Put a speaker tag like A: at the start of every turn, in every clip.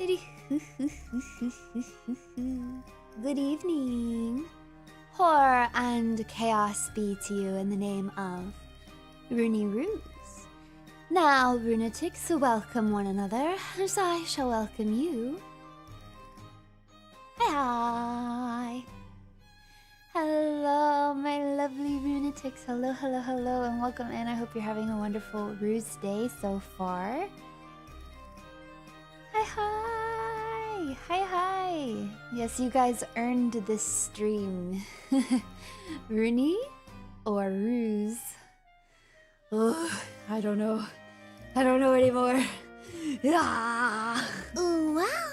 A: Good evening. Horror and chaos be to you in the name of Runie Ruse. Now, lunatics, welcome one another, as I shall welcome you. Hi. Hello, my lovely lunatics. Hello, hello, hello, and welcome in. I hope you're having a wonderful Ruse day so far. Hi, hi. Hi, hi. Yes, you guys earned this stream. Runie or Ruse? Oh, I don't know. I don't know anymore. Ah.
B: Ooh, wow.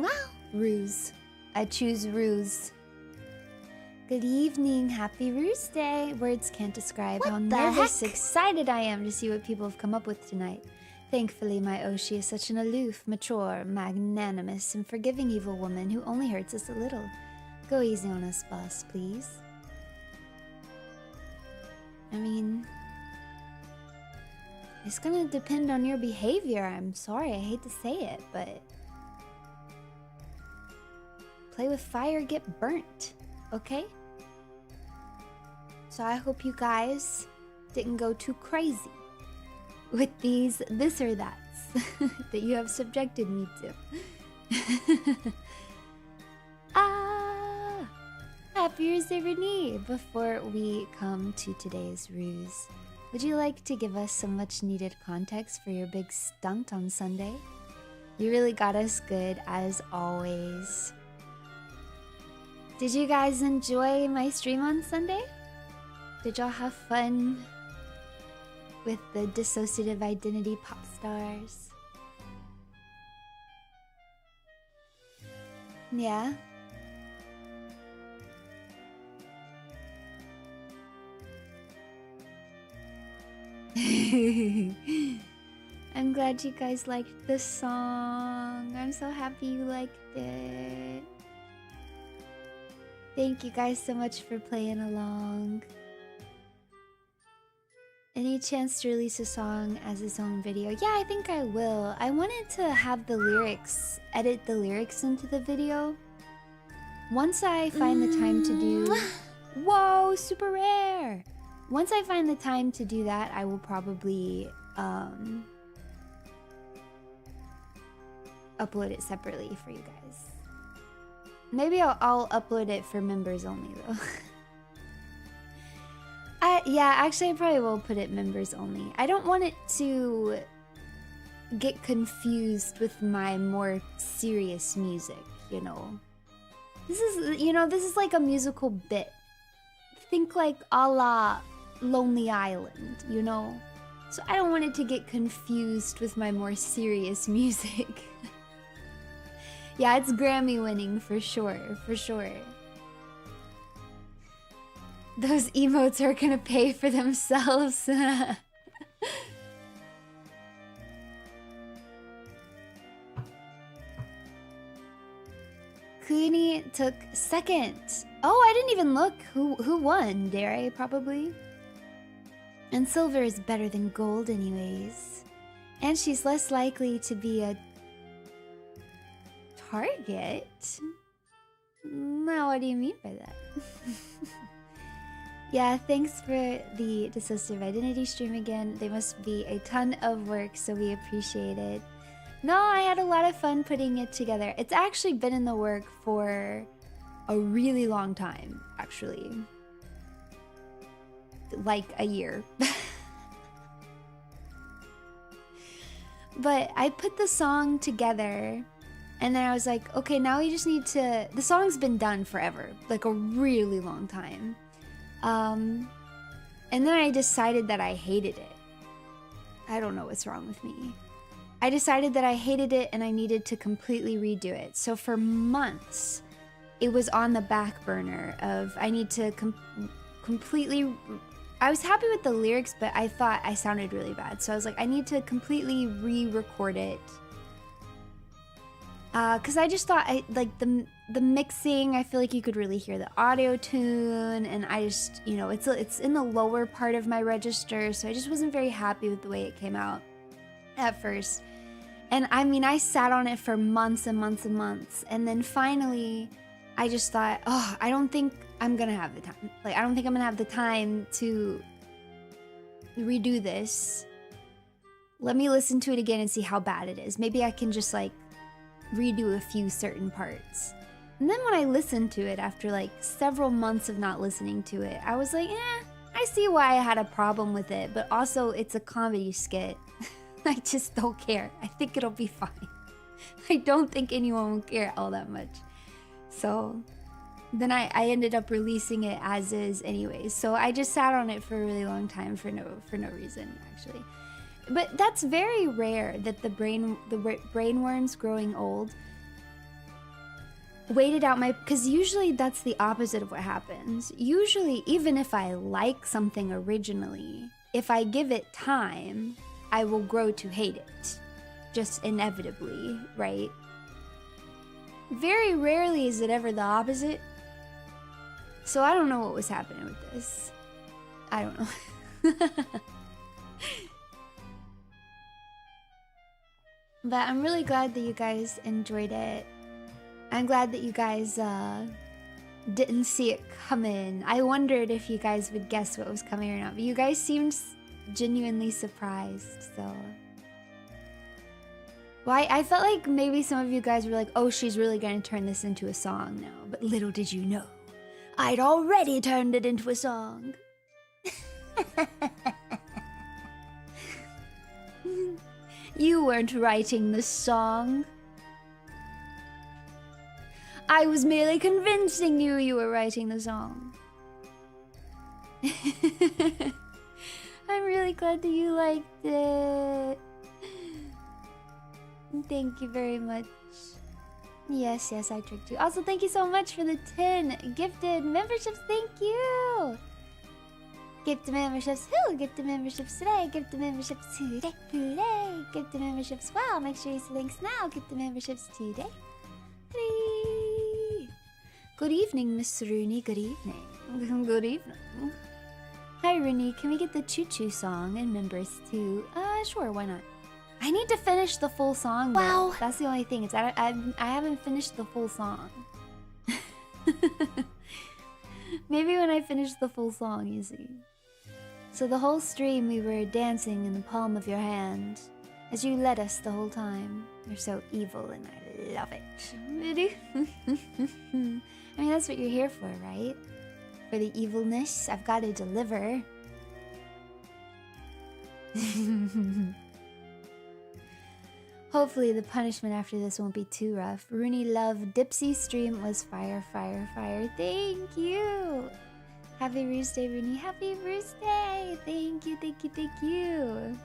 A: Wow. Ruse. I choose Ruse. Good evening. Happy Ruse Day. Words can't describe how nervous, excited I am to see what people have come up with tonight. Thankfully, my Oshi is such an aloof, mature, magnanimous, and forgiving evil woman who only hurts us a little. Go easy on us, boss, please. I mean, it's gonna depend on your behavior. I'm sorry, I hate to say it, but play with fire, get burnt, okay? So I hope you guys didn't go too crazy with these this or that's that you have subjected me to. Happy Ruseday, Runie! Before we come to today's ruse, would you like to give us some much needed context for your big stunt on Sunday? You really got us good, as always. Did you guys enjoy my stream on Sunday? Did y'all have fun with the dissociative identity pop stars? Yeah? I'm glad you guys liked the song. I'm so happy you liked it. Thank you guys so much for playing along. Any chance to release a song as its own video? Yeah, I think I will. I wanted to have the lyrics, edit the lyrics into the video. Once I find the time to do... Whoa, super rare! Once I find the time to do that, I will probably upload it separately for you guys. Maybe I'll upload it for members only though. Yeah, actually I probably will put it members only. I don't want it to get confused with my more serious music, you know. This is like a musical bit. Think like a la Lonely Island, you know? So I don't want it to get confused with my more serious music. Yeah, it's Grammy winning for sure, for sure. Those emotes are gonna pay for themselves. Kuni took second. Oh, I didn't even look. Who won? Dare probably. And silver is better than gold anyways. And she's less likely to be a target? Now, what do you mean by that? Yeah, thanks for the dissociative identity stream again. They must be a ton of work, so we appreciate it. No, I had a lot of fun putting it together. It's actually been in the work for a really long time, actually. Like a year. But I put the song together and then I was like, okay, now we just need to... The song's been done forever, like a really long time. And then I decided that I hated it. I don't know what's wrong with me. I decided that I hated it and I needed to completely redo it. So for months, it was on the back burner of I need to completely... I was happy with the lyrics, but I thought I sounded really bad. So I was like, I need to completely re-record it. Because I just thought, the mixing, I feel like you could really hear the auto tune. And I just, you know, it's in the lower part of my register. So I just wasn't very happy with the way it came out. at first. And I mean, I sat on it for months and months and months. And then finally, I just thought, oh, I don't think I'm gonna have the time. Like, I don't think I'm gonna have the time to redo this. Let me listen to it again and see how bad it is. Maybe I can just like redo a few certain parts. And then when I listened to it after like several months of not listening to it, I was like, I see why I had a problem with it, but also it's a comedy skit. I just don't care. I think it'll be fine. I don't think anyone will care all that much. So then I ended up releasing it as is anyways. So I just sat on it for a really long time for no reason, actually. But that's very rare that the brainworms growing old waited out my, because usually that's the opposite of what happens. Usually, even if I like something originally, if I give it time, I will grow to hate it. Just inevitably, right? Very rarely is it ever the opposite. So I don't know what was happening with this. I don't know. But I'm really glad that you guys enjoyed it. I'm glad that you guys didn't see it coming. I wondered if you guys would guess what was coming or not, but you guys seemed genuinely surprised, so. Well, I felt like maybe some of you guys were like, oh, she's really gonna turn this into a song now. But little did you know, I'd already turned it into a song. You weren't writing the song. I was merely convincing you you were writing the song. I'm really glad that you liked it. Thank you very much. Yes, I tricked you. Also, thank you so much for the 10 gifted memberships. Thank you. Gift memberships. Who? Gift memberships today. Gift memberships today. Gift memberships. Wow, make sure you say thanks now. Gift memberships today. Good evening, Miss Runie. Good evening. Good evening. Hi, Runie. Can we get the choo-choo song and members too? Sure. Why not? I need to finish the full song. Wow. Though. That's the only thing. I haven't finished the full song. Maybe when I finish the full song, you see. So the whole stream we were dancing in the palm of your hand as you led us the whole time. You're so evil and I love it. I mean, that's what you're here for, right? For the evilness, I've got to deliver. Hopefully the punishment after this won't be too rough. Runie Love Dipsy stream was fire. Thank you. Happy RUSEDAY, Runie. Happy RUSEDAY. Thank you.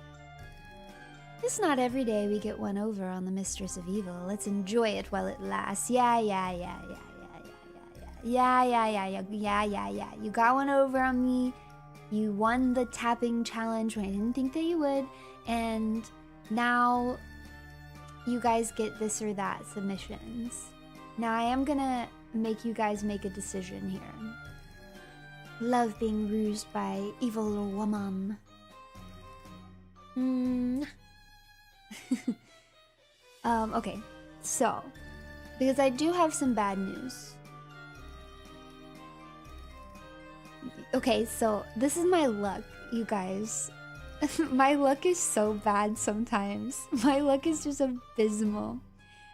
A: It's not every day we get one over on the Mistress of Evil. Let's enjoy it while it lasts. Yeah. You got one over on me. You won the tapping challenge when I didn't think that you would. And now you guys get this or that submissions. Now I am gonna make you guys make a decision here. Love being rused by evil little woman. Okay, so because I do have some bad news. Okay, so this is my luck, you guys. My luck is so bad sometimes. My luck is just abysmal.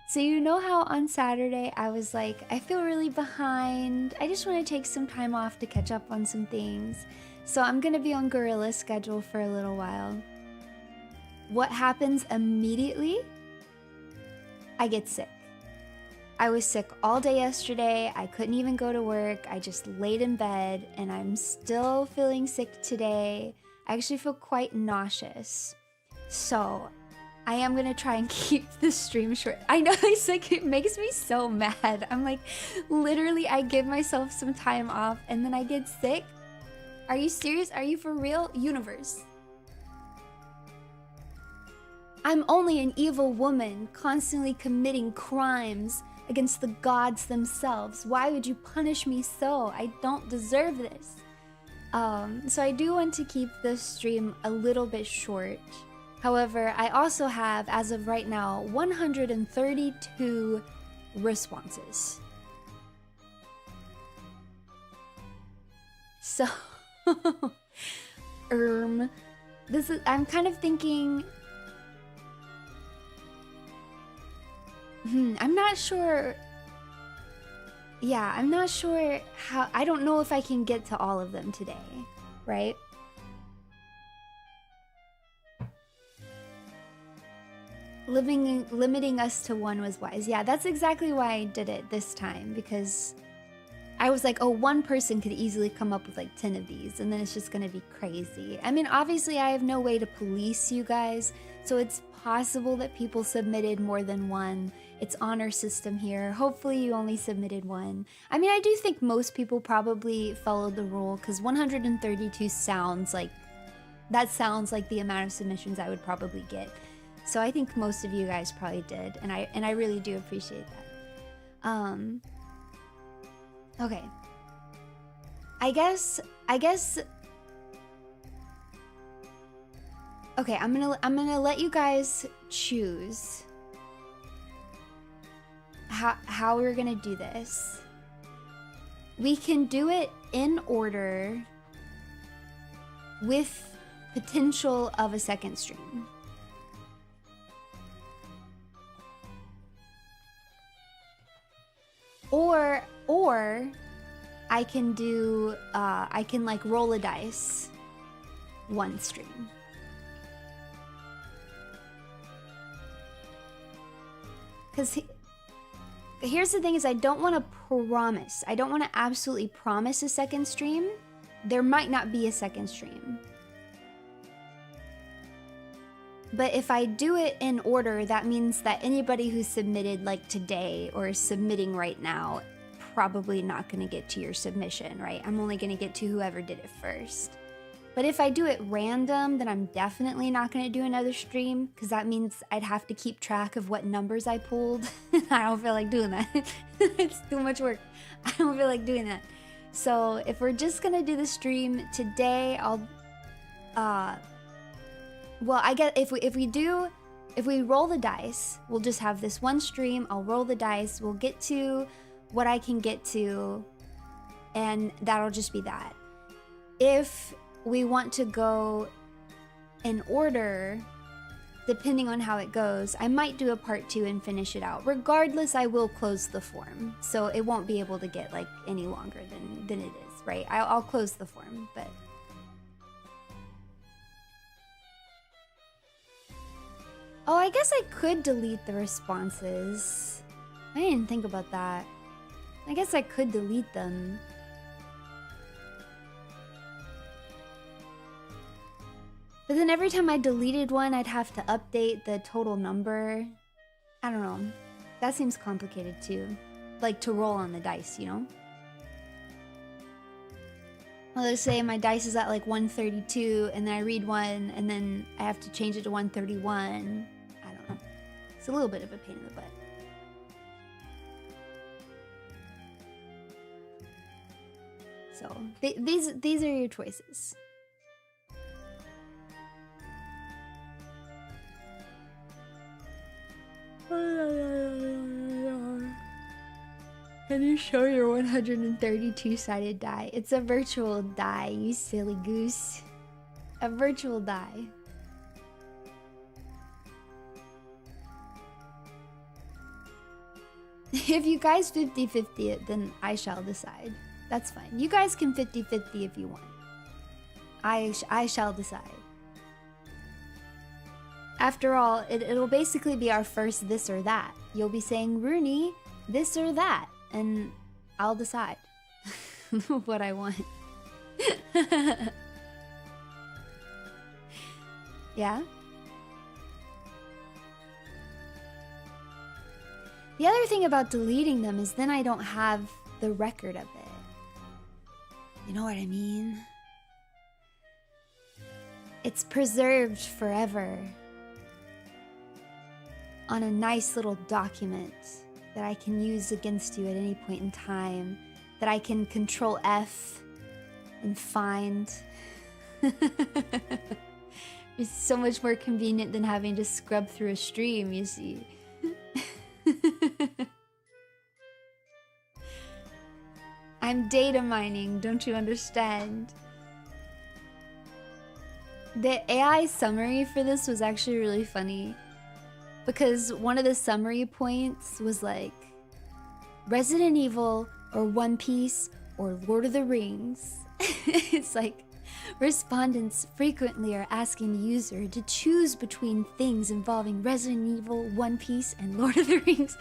A: So you know how on Saturday I was like, I feel really behind. I just want to take some time off to catch up on some things. So I'm going to be on Gorilla schedule for a little while. What happens immediately? I get sick. I was sick all day yesterday. I couldn't even go to work. I just laid in bed and I'm still feeling sick today. I actually feel quite nauseous. So I am gonna try and keep the stream short. I know it's like, it makes me so mad. I'm like, literally, I give myself some time off and then I get sick. Are you serious? Are you for real? Universe. I'm only an evil woman constantly committing crimes against the gods themselves. Why would you punish me so? I don't deserve this. So I do want to keep the stream a little bit short. However, I also have, as of right now, 132 responses. So, I'm kind of thinking, I'm not sure. Yeah, I'm not sure how, I don't know if I can get to all of them today, right? Limiting us to one was wise. Yeah, that's exactly why I did it this time, because I was like, oh, one person could easily come up with like 10 of these, and then it's just gonna be crazy. I mean, obviously I have no way to police you guys, so it's possible that people submitted more than one. It's honor system here. Hopefully you only submitted one. I mean, I do think most people probably followed the rule, because 132 sounds like, that sounds like the amount of submissions I would probably get. So I think most of you guys probably did, and I really do appreciate that. Okay. I guess. Okay, I'm gonna let you guys choose how we're gonna do this. We can do it in order with potential of a second stream. Or I can do, I can like roll a dice one stream. Because here's the thing is I don't want to promise. I don't want to absolutely promise a second stream. There might not be a second stream. But if I do it in order, that means that anybody who submitted like today or is submitting right now, probably not going to get to your submission, right? I'm only going to get to whoever did it first. But if I do it random, then I'm definitely not going to do another stream, because that means I'd have to keep track of what numbers I pulled. I don't feel like doing that. It's too much work. I don't feel like doing that. So if we're just going to do the stream today, well, I guess if we roll the dice, we'll just have this one stream. I'll roll the dice. We'll get to what I can get to, and that'll just be that. If we want to go in order, depending on how it goes, I might do a part 2 and finish it out. Regardless, I will close the form, so it won't be able to get like any longer than it is, right? I'll close the form, but. Oh, I guess I could delete the responses. I didn't think about that. I guess I could delete them. But then every time I deleted one, I'd have to update the total number. I don't know. That seems complicated too. Like to roll on the dice, you know? Well, let's say my dice is at like 132, and then I read one, and then I have to change it to 131. I don't know. It's a little bit of a pain in the butt. So these are your choices. Can you show your 132-sided die? It's a virtual die, you silly goose. A virtual die. If you guys 50-50 it, then I shall decide. That's fine. You guys can 50-50 if you want. I shall decide. After all, it'll basically be our first this or that. You'll be saying, Runie, this or that, and I'll decide what I want. Yeah? The other thing about deleting them is then I don't have the record of it. You know what I mean? It's preserved forever on a nice little document that I can use against you at any point in time, that I can Control F and find. It's so much more convenient than having to scrub through a stream, you see. I'm data mining, don't you understand? The AI summary for this was actually really funny. Because one of the summary points was like, Resident Evil or One Piece or Lord of the Rings. It's like, respondents frequently are asking the user to choose between things involving Resident Evil, One Piece, and Lord of the Rings.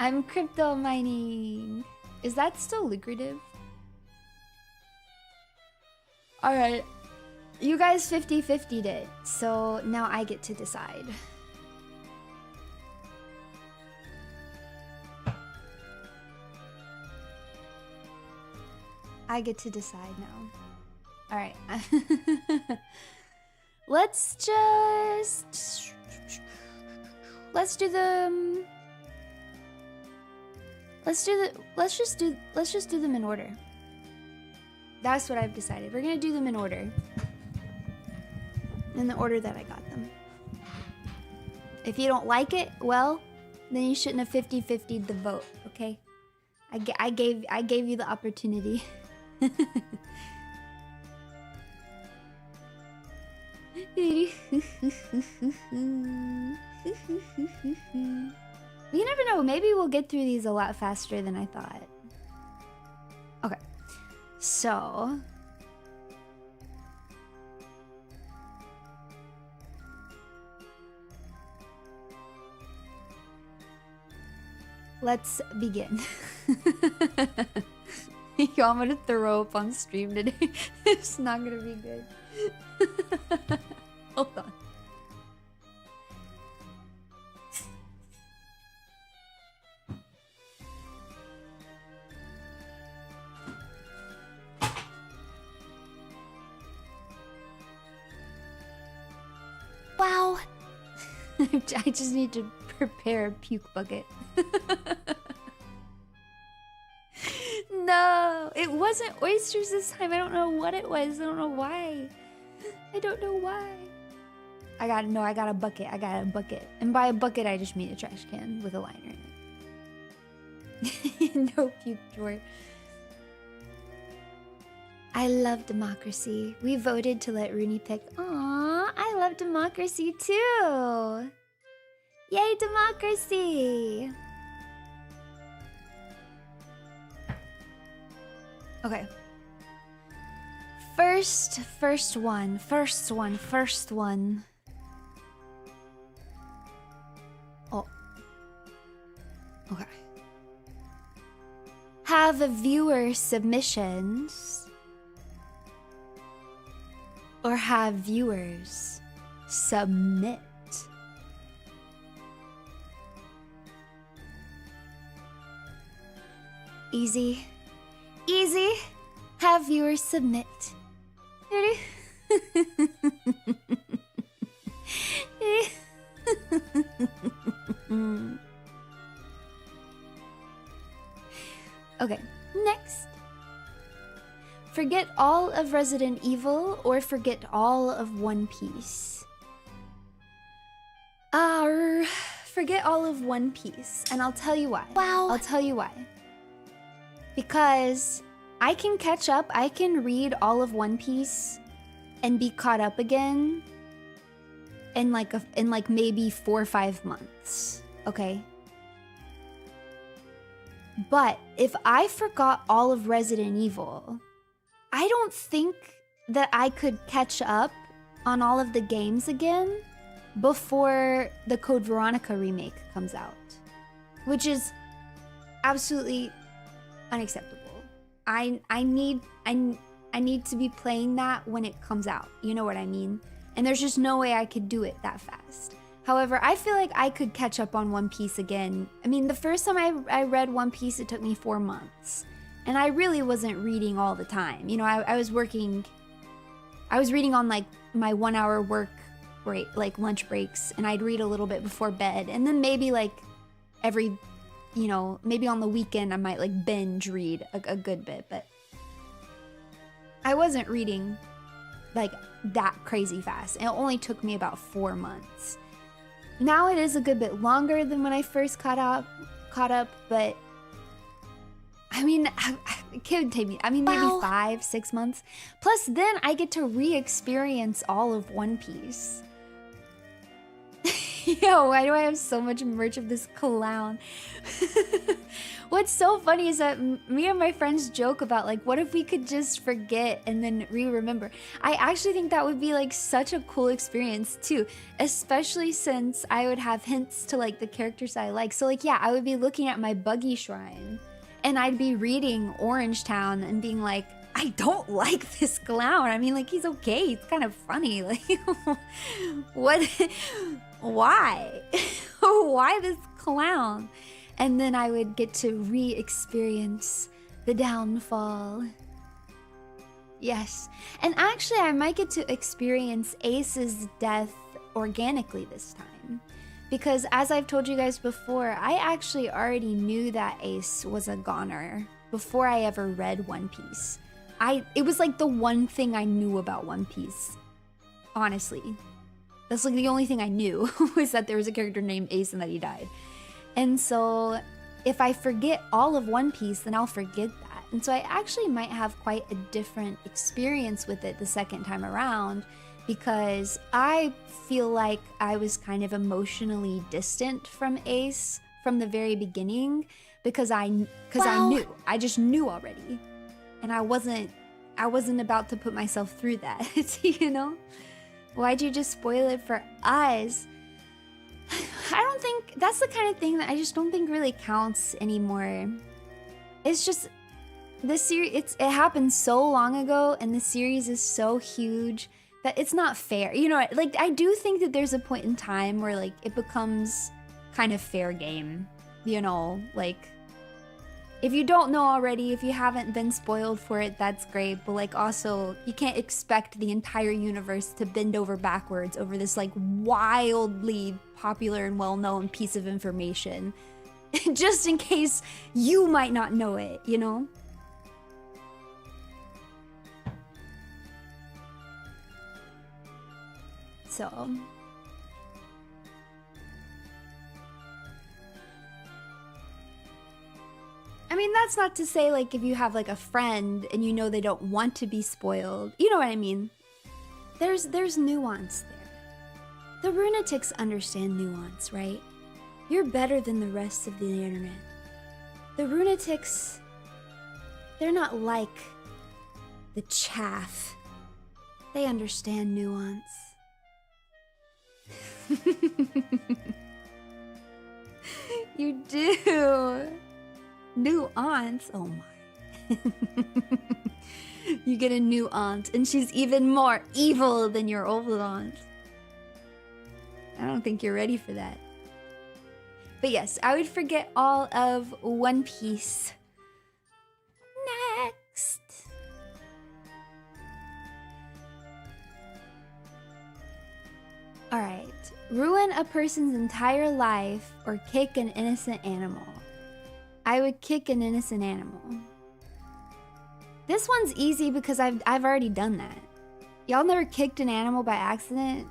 A: I'm crypto mining. Is that still lucrative? Alright. You guys 50-50'd it, so now I get to decide. I get to decide now. Alright. Let's just do them in order. That's what I've decided. We're gonna do them in order. In the order that I got them. If you don't like it, well, then you shouldn't have 50-50'd the vote, okay? I gave you the opportunity. You never know, maybe we'll get through these a lot faster than I thought. Okay, so... let's begin. Yo, I'm gonna throw up on stream today. It's not gonna be good. Hold on. Wow. I just need to prepare a puke bucket. No, it wasn't oysters this time. I don't know what it was. I don't know why. I don't know why. I got a bucket. I got a bucket. And by a bucket, I just mean a trash can with a liner in it. No puke drawer. I love democracy. We voted to let Runie pick. Aww, I love democracy too. Yay, democracy. Okay. First one. Oh. Okay. Have viewer submissions or have viewers submit? Easy. Easy. Have viewers submit. Okay, next. Forget all of Resident Evil or forget all of One Piece? Forget all of One Piece, and I'll tell you why. Wow. I'll tell you why. Because I can catch up, I can read all of One Piece and be caught up again in like maybe 4 or 5 months, okay? But if I forgot all of Resident Evil, I don't think that I could catch up on all of the games again before the Code Veronica remake comes out, which is absolutely unacceptable. I need to be playing that when it comes out. You know what I mean? And there's just no way I could do it that fast. However, I feel like I could catch up on One Piece again. I mean, the first time I read One Piece, it took me 4 months. And I really wasn't reading all the time. You know, I was reading on like my 1 hour work break, like lunch breaks, and I'd read a little bit before bed. And then maybe like every you know, maybe on the weekend I might like binge read a good bit, but I wasn't reading like that crazy fast. It only took me about 4 months. Now it is a good bit longer than when I first caught up, but I mean, it could take me, I mean, maybe 5-6 months. Plus then I get to re-experience all of One Piece. Yo, why do I have so much merch of this clown? What's so funny is that me and my friends joke about like, what if we could just forget and then re-remember? I actually think that would be like such a cool experience too, especially since I would have hints to like the characters I like. So like, yeah, I would be looking at my Buggy Shrine and I'd be reading Orange Town and being like, I don't like this clown. I mean, like, he's okay. He's kind of funny. Like, what? Why? Why this clown? And then I would get to re-experience the downfall. Yes. And actually, I might get to experience Ace's death organically this time. Because as I've told you guys before, I actually already knew that Ace was a goner before I ever read One Piece. It was like the one thing I knew about One Piece. Honestly. That's like the only thing I knew was that there was a character named Ace and that he died. And so if I forget all of One Piece, then I'll forget that. And so I actually might have quite a different experience with it the second time around, because I feel like I was kind of emotionally distant from Ace from the very beginning because I knew. I just knew already. And I wasn't about to put myself through that, you know? Why'd you just spoil it for us? I don't think, that's the kind of thing that I just don't think really counts anymore. It's just, this series, it happened so long ago and the series is so huge that it's not fair. You know, like, I do think that there's a point in time where, like, it becomes kind of fair game. You know, like, if you don't know already, if you haven't been spoiled for it, that's great. But, like, also, you can't expect the entire universe to bend over backwards over this, like, wildly popular and well-known piece of information. Just in case you might not know it, you know? So... I mean, that's not to say, like, if you have, like, a friend and you know they don't want to be spoiled. You know what I mean? There's nuance there. The Runatics understand nuance, right? You're better than the rest of the internet. The Runatics, they're not like the chaff. They understand nuance. You do. New aunt? Oh my. You get a new aunt, and she's even more evil than your old aunt. I don't think you're ready for that. But yes, I would forget all of One Piece. Next. Alright. Ruin a person's entire life or kick an innocent animal. I would kick an innocent animal. This one's easy because I've already done that. Y'all never kicked an animal by accident?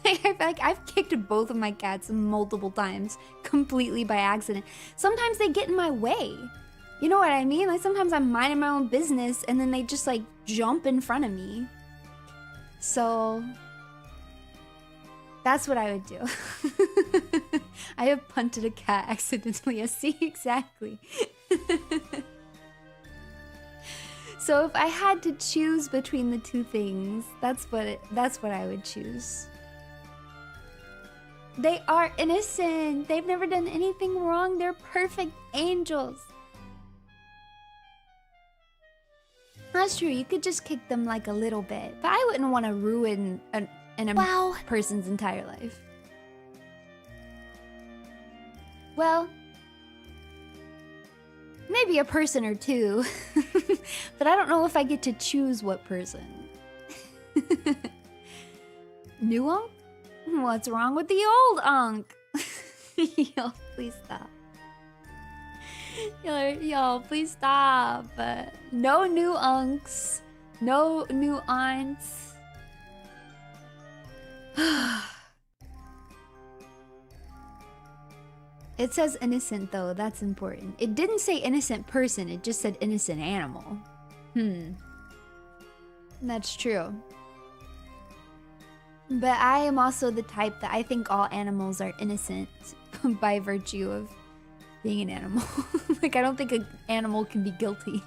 A: I feel like I've kicked both of my cats multiple times, completely by accident. Sometimes they get in my way. You know what I mean? Like, sometimes I'm minding my own business and then they just, like, jump in front of me. So... that's what I would do. I have punted a cat accidentally. I see, exactly. So if I had to choose between the two things, that's what I would choose. They are innocent. They've never done anything wrong. They're perfect angels. That's true. You could just kick them like a little bit, but I wouldn't want to ruin a person's entire life. Well, maybe a person or two, but I don't know if I get to choose what person. New Unk? What's wrong with the old Unk? Yo, please stop. Yo, please stop. No new unks. No new aunts. It says innocent though, that's important. It didn't say innocent person, it just said innocent animal. That's true. But I am also the type that I think all animals are innocent by virtue of being an animal. Like, I don't think an animal can be guilty.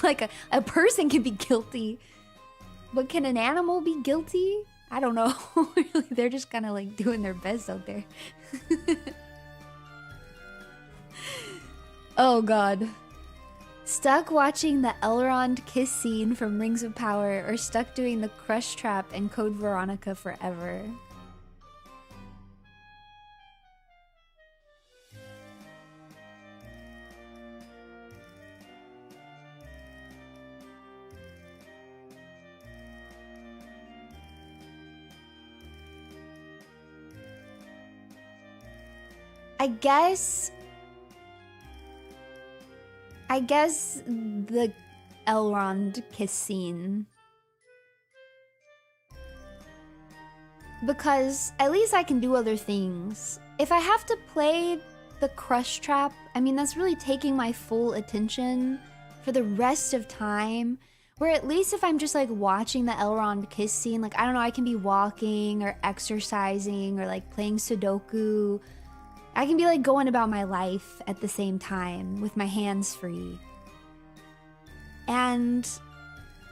A: Like, a person can be guilty. But can an animal be guilty? I don't know. Really, they're just kind of like doing their best out there. Oh god. Stuck watching the Elrond kiss scene from Rings of Power, or stuck doing the Crush Trap and Code Veronica forever? I guess the Elrond kiss scene. Because at least I can do other things. If I have to play the Crush Trap, I mean, that's really taking my full attention for the rest of time. Where at least if I'm just like watching the Elrond kiss scene, like, I don't know, I can be walking or exercising or like playing Sudoku. I can be like going about my life at the same time with my hands free. And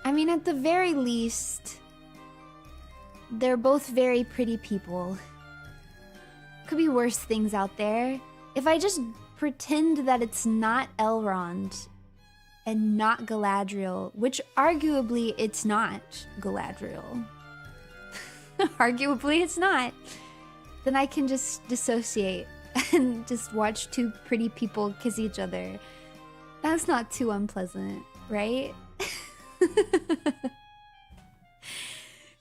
A: I mean, at the very least, they're both very pretty people. Could be worse things out there. If I just pretend that it's not Elrond and not Galadriel, which arguably it's not Galadriel. Arguably it's not. Then I can just dissociate and just watch two pretty people kiss each other. That's not too unpleasant, right?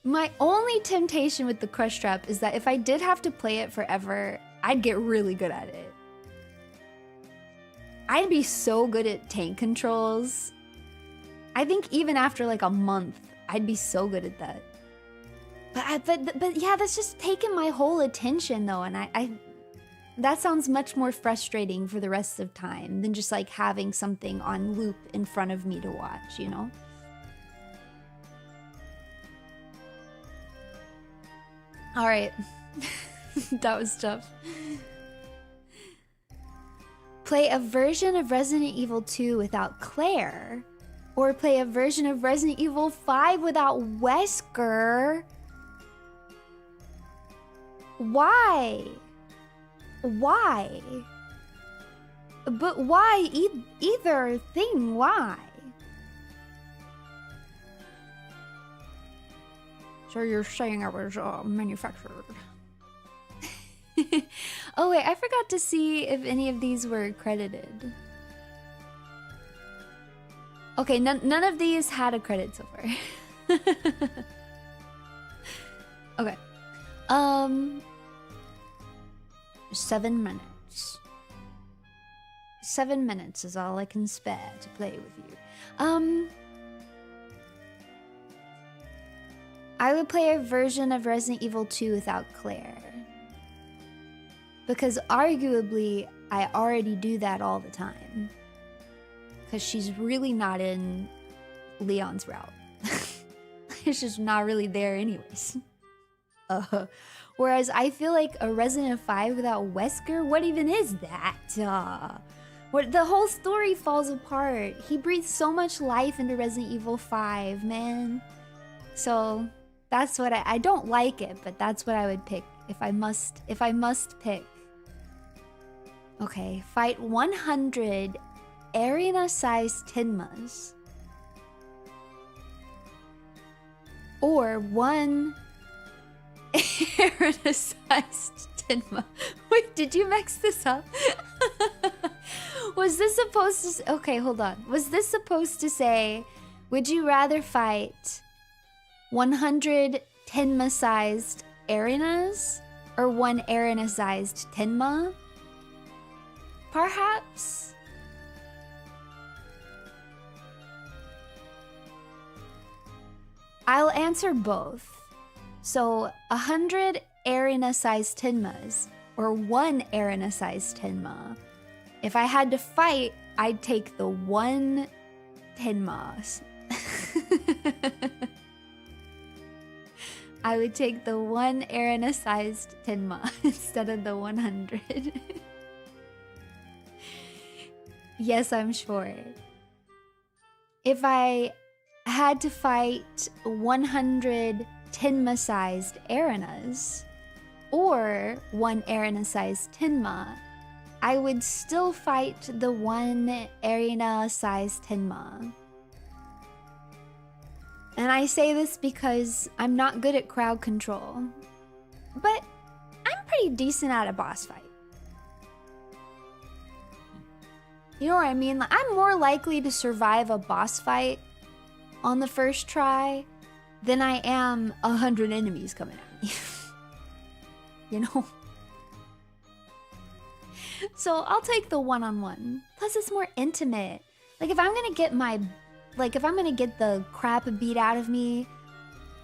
A: My only temptation with the Crush Trap is that if I did have to play it forever, I'd get really good at it. I'd be so good at tank controls. I think even after like a month, I'd be so good at that. But yeah, that's just taken my whole attention though, and I that sounds much more frustrating for the rest of time than just like having something on loop in front of me to watch, you know? All right. That was tough. Play a version of Resident Evil 2 without Claire, or play a version of Resident Evil 5 without Wesker. Why? Why? But why either thing? Why? So you're saying I was manufactured. Oh wait, I forgot to see if any of these were credited. Okay, none of these had a credit so far. Okay. 7 minutes. 7 minutes is all I can spare to play with you. I would play a version of Resident Evil 2 without Claire. Because arguably, I already do that all the time. Because she's really not in Leon's route. It's just not really there anyways. Whereas I feel like a Resident 5 without Wesker, what even is that? What, the whole story falls apart. He breathes so much life into Resident Evil 5, man. So that's what I don't like it, but that's what I would pick if I must pick. Okay, fight 100 arena-sized Tenmas. Or 1 arena-sized Tenma. Wait, did you mix this up? Was this supposed to... Okay, hold on. Was this supposed to say, would you rather fight 100 Tenma-sized arenas or 1 arena-sized Tenma? Perhaps? I'll answer both. So 100 arena-sized Tenmas or 1 arena-sized Tenma. If I had to fight, I'd take the 1 Tenma. I would take the 1 arena-sized Tenma instead of the 100. Yes, I'm sure. If I had to fight 100 Tenma-sized arenas or 1 arena-sized Tenma, I would still fight the 1 arena-sized Tenma. And I say this because I'm not good at crowd control, but I'm pretty decent at a boss fight. You know what I mean? Like, I'm more likely to survive a boss fight on the first try than I am 100 enemies coming at me. You know? So I'll take the one-on-one. Plus it's more intimate. Like if I'm gonna get the crap beat out of me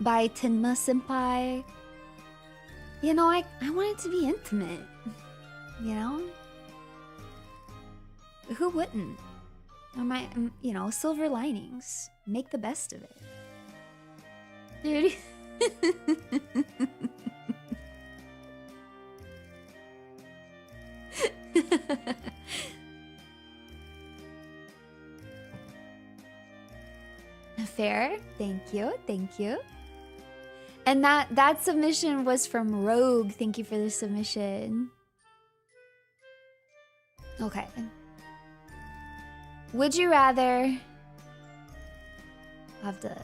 A: by Tenma Senpai, you know, I want it to be intimate. You know? Who wouldn't? You know, silver linings. Make the best of it. Dude. Fair. Thank you. Thank you. And that submission was from Rogue. Thank you for the submission. Okay. Would you rather... Okay.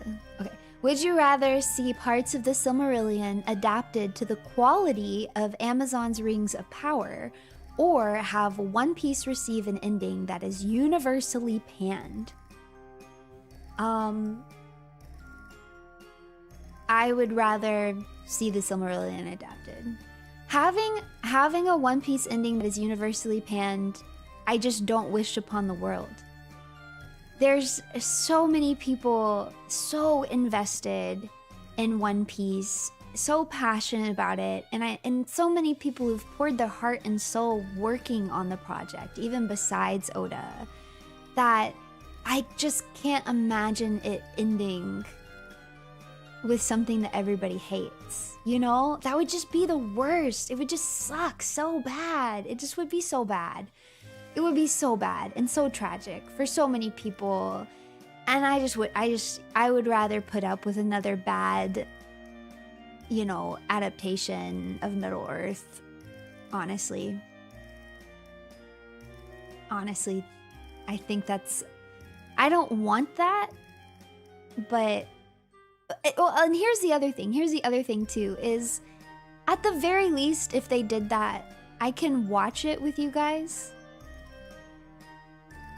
A: Would you rather see parts of the Silmarillion adapted to the quality of Amazon's Rings of Power, or have One Piece receive an ending that is universally panned? I would rather see the Silmarillion adapted. Having a One Piece ending that is universally panned, I just don't wish upon the world. There's so many people so invested in One Piece, so passionate about it, and so many people who've poured their heart and soul working on the project, even besides Oda, that I just can't imagine it ending with something that everybody hates. You know? That would just be the worst. It would just suck so bad. It just would be so bad. It would be so bad and so tragic for so many people. And I would rather put up with another bad, you know, adaptation of Middle Earth. Honestly. Honestly, I think that's... I don't want that, but... Well, and here's the other thing. Here's the other thing, too, is... At the very least, if they did that, I can watch it with you guys.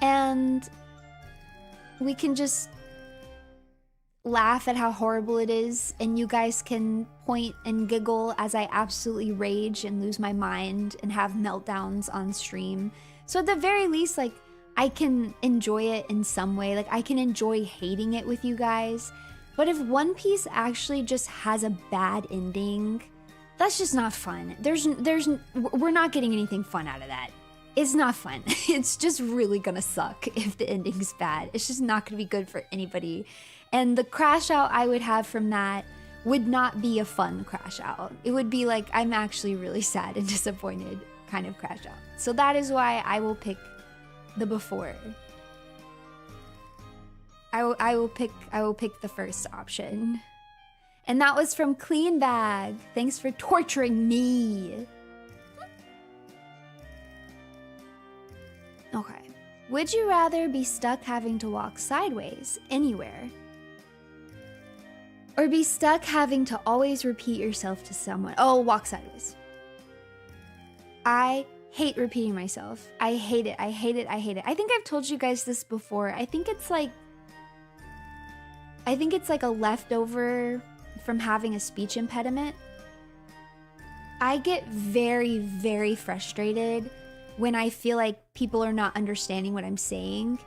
A: And we can just laugh at how horrible it is, and you guys can point and giggle as I absolutely rage and lose my mind and have meltdowns on stream. So at the very least, like, I can enjoy it in some way. Like, I can enjoy hating it with you guys. But if One Piece actually just has a bad ending, that's just not fun. We're not getting anything fun out of that. It's not fun. It's just really gonna suck if the ending's bad. It's just not gonna be good for anybody. And the crash out I would have from that would not be a fun crash out. It would be like, I'm actually really sad and disappointed kind of crash out. So that is why I will pick the before. I will pick the first option. And that was from Clean Bag. Thanks for torturing me. Okay. Would you rather be stuck having to walk sideways anywhere, or be stuck having to always repeat yourself to someone? Oh, walk sideways. I hate repeating myself. I hate it. I hate it. I hate it. I think I've told you guys this before. I think it's like a leftover from having a speech impediment. I get very, very frustrated when I feel like people are not understanding what I'm saying,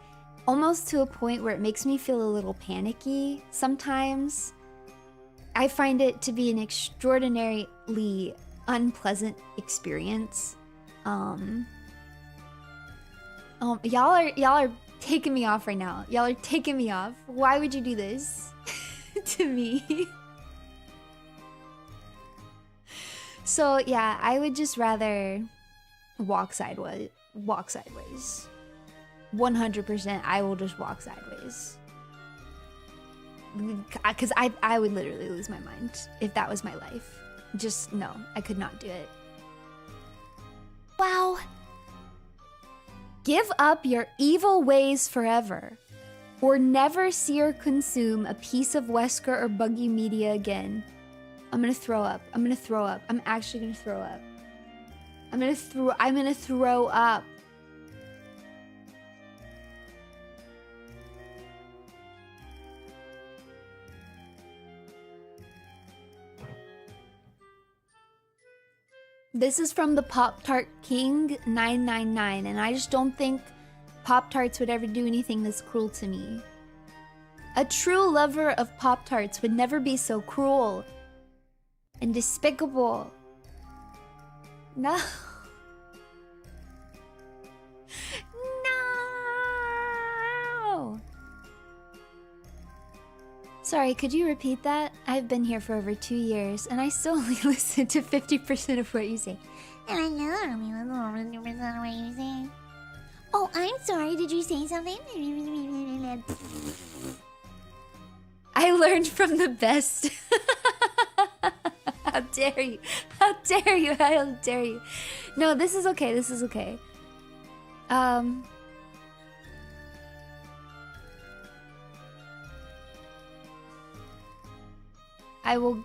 A: almost to a point where it makes me feel a little panicky sometimes. I find it to be an extraordinarily unpleasant experience. Y'all are taking me off right now. Y'all are taking me off. Why would you do this to me? So yeah, I would just rather walk sideways. 100%, I will just walk sideways. Because I would literally lose my mind if that was my life. Just, no, I could not do it. Wow. Give up your evil ways forever, or never see or consume a piece of Wesker or buggy media again. I'm gonna throw up. I'm gonna throw up. I'm actually gonna throw up. I'm gonna throw up. This is from the Pop-Tart King 999, and I just don't think Pop-Tarts would ever do anything this cruel to me. A true lover of Pop-Tarts would never be so cruel and despicable. No. No. Sorry, could you repeat that? I've been here for over 2 years, and I still only listen to 50% of what you say. And I know I don't even know 50% of what you say. Oh, I'm sorry, did you say something? I learned from the best. How dare you? How dare you? How dare you? No, this is okay, this is okay. I will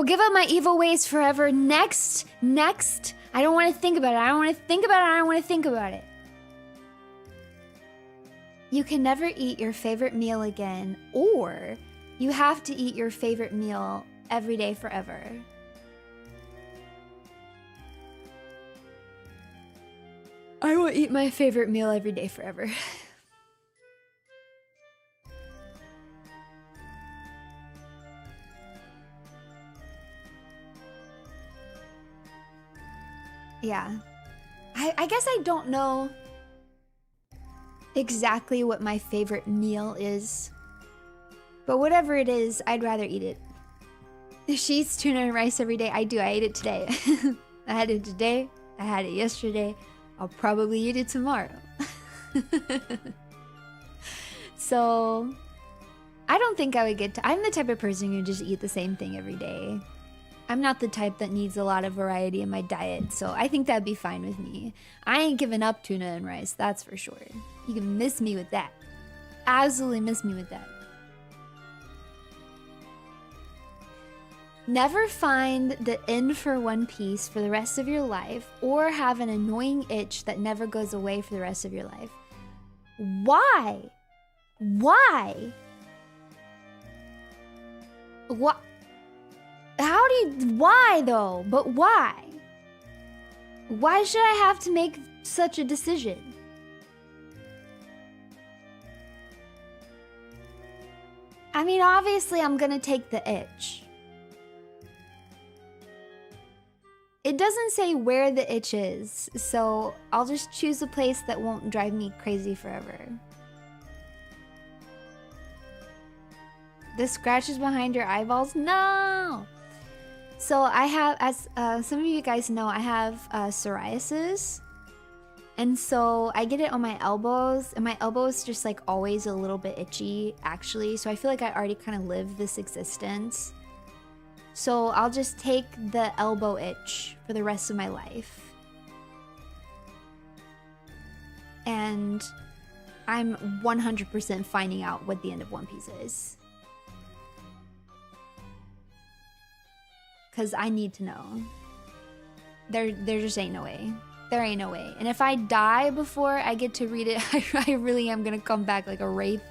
A: give up my evil ways forever. Next. I don't want to think about it. I don't want to think about it. I don't want to think about it. You can never eat your favorite meal again, or you have to eat your favorite meal every day forever. I will eat my favorite meal every day forever. Yeah. I guess I don't know exactly what my favorite meal is. But whatever it is, I'd rather eat it. If she eats tuna and rice every day, I do. I ate it today. I had it today. I had it yesterday. I'll probably eat it tomorrow. So, I don't think I would get to... I'm the type of person who just eat the same thing every day. I'm not the type that needs a lot of variety in my diet, so I think that'd be fine with me. I ain't giving up tuna and rice, that's for sure. You can miss me with that. Absolutely miss me with that. Never find the end for One Piece for the rest of your life, or have an annoying itch that never goes away for the rest of your life. Why? Why? What? How do you... Why, though? But why? Why should I have to make such a decision? I mean, obviously, I'm gonna take the itch. It doesn't say where the itch is, so I'll just choose a place that won't drive me crazy forever. The scratches behind your eyeballs? No! So I have, as some of you guys know, I have psoriasis. And so I get it on my elbows, and my elbows just like always a little bit itchy, actually. So I feel like I already kind of lived this existence. So I'll just take the elbow itch for the rest of my life. And I'm 100% finding out what the end of One Piece is. Because I need to know. There just ain't no way. There ain't no way. And if I die before I get to read it, I really am gonna come back like a wraith.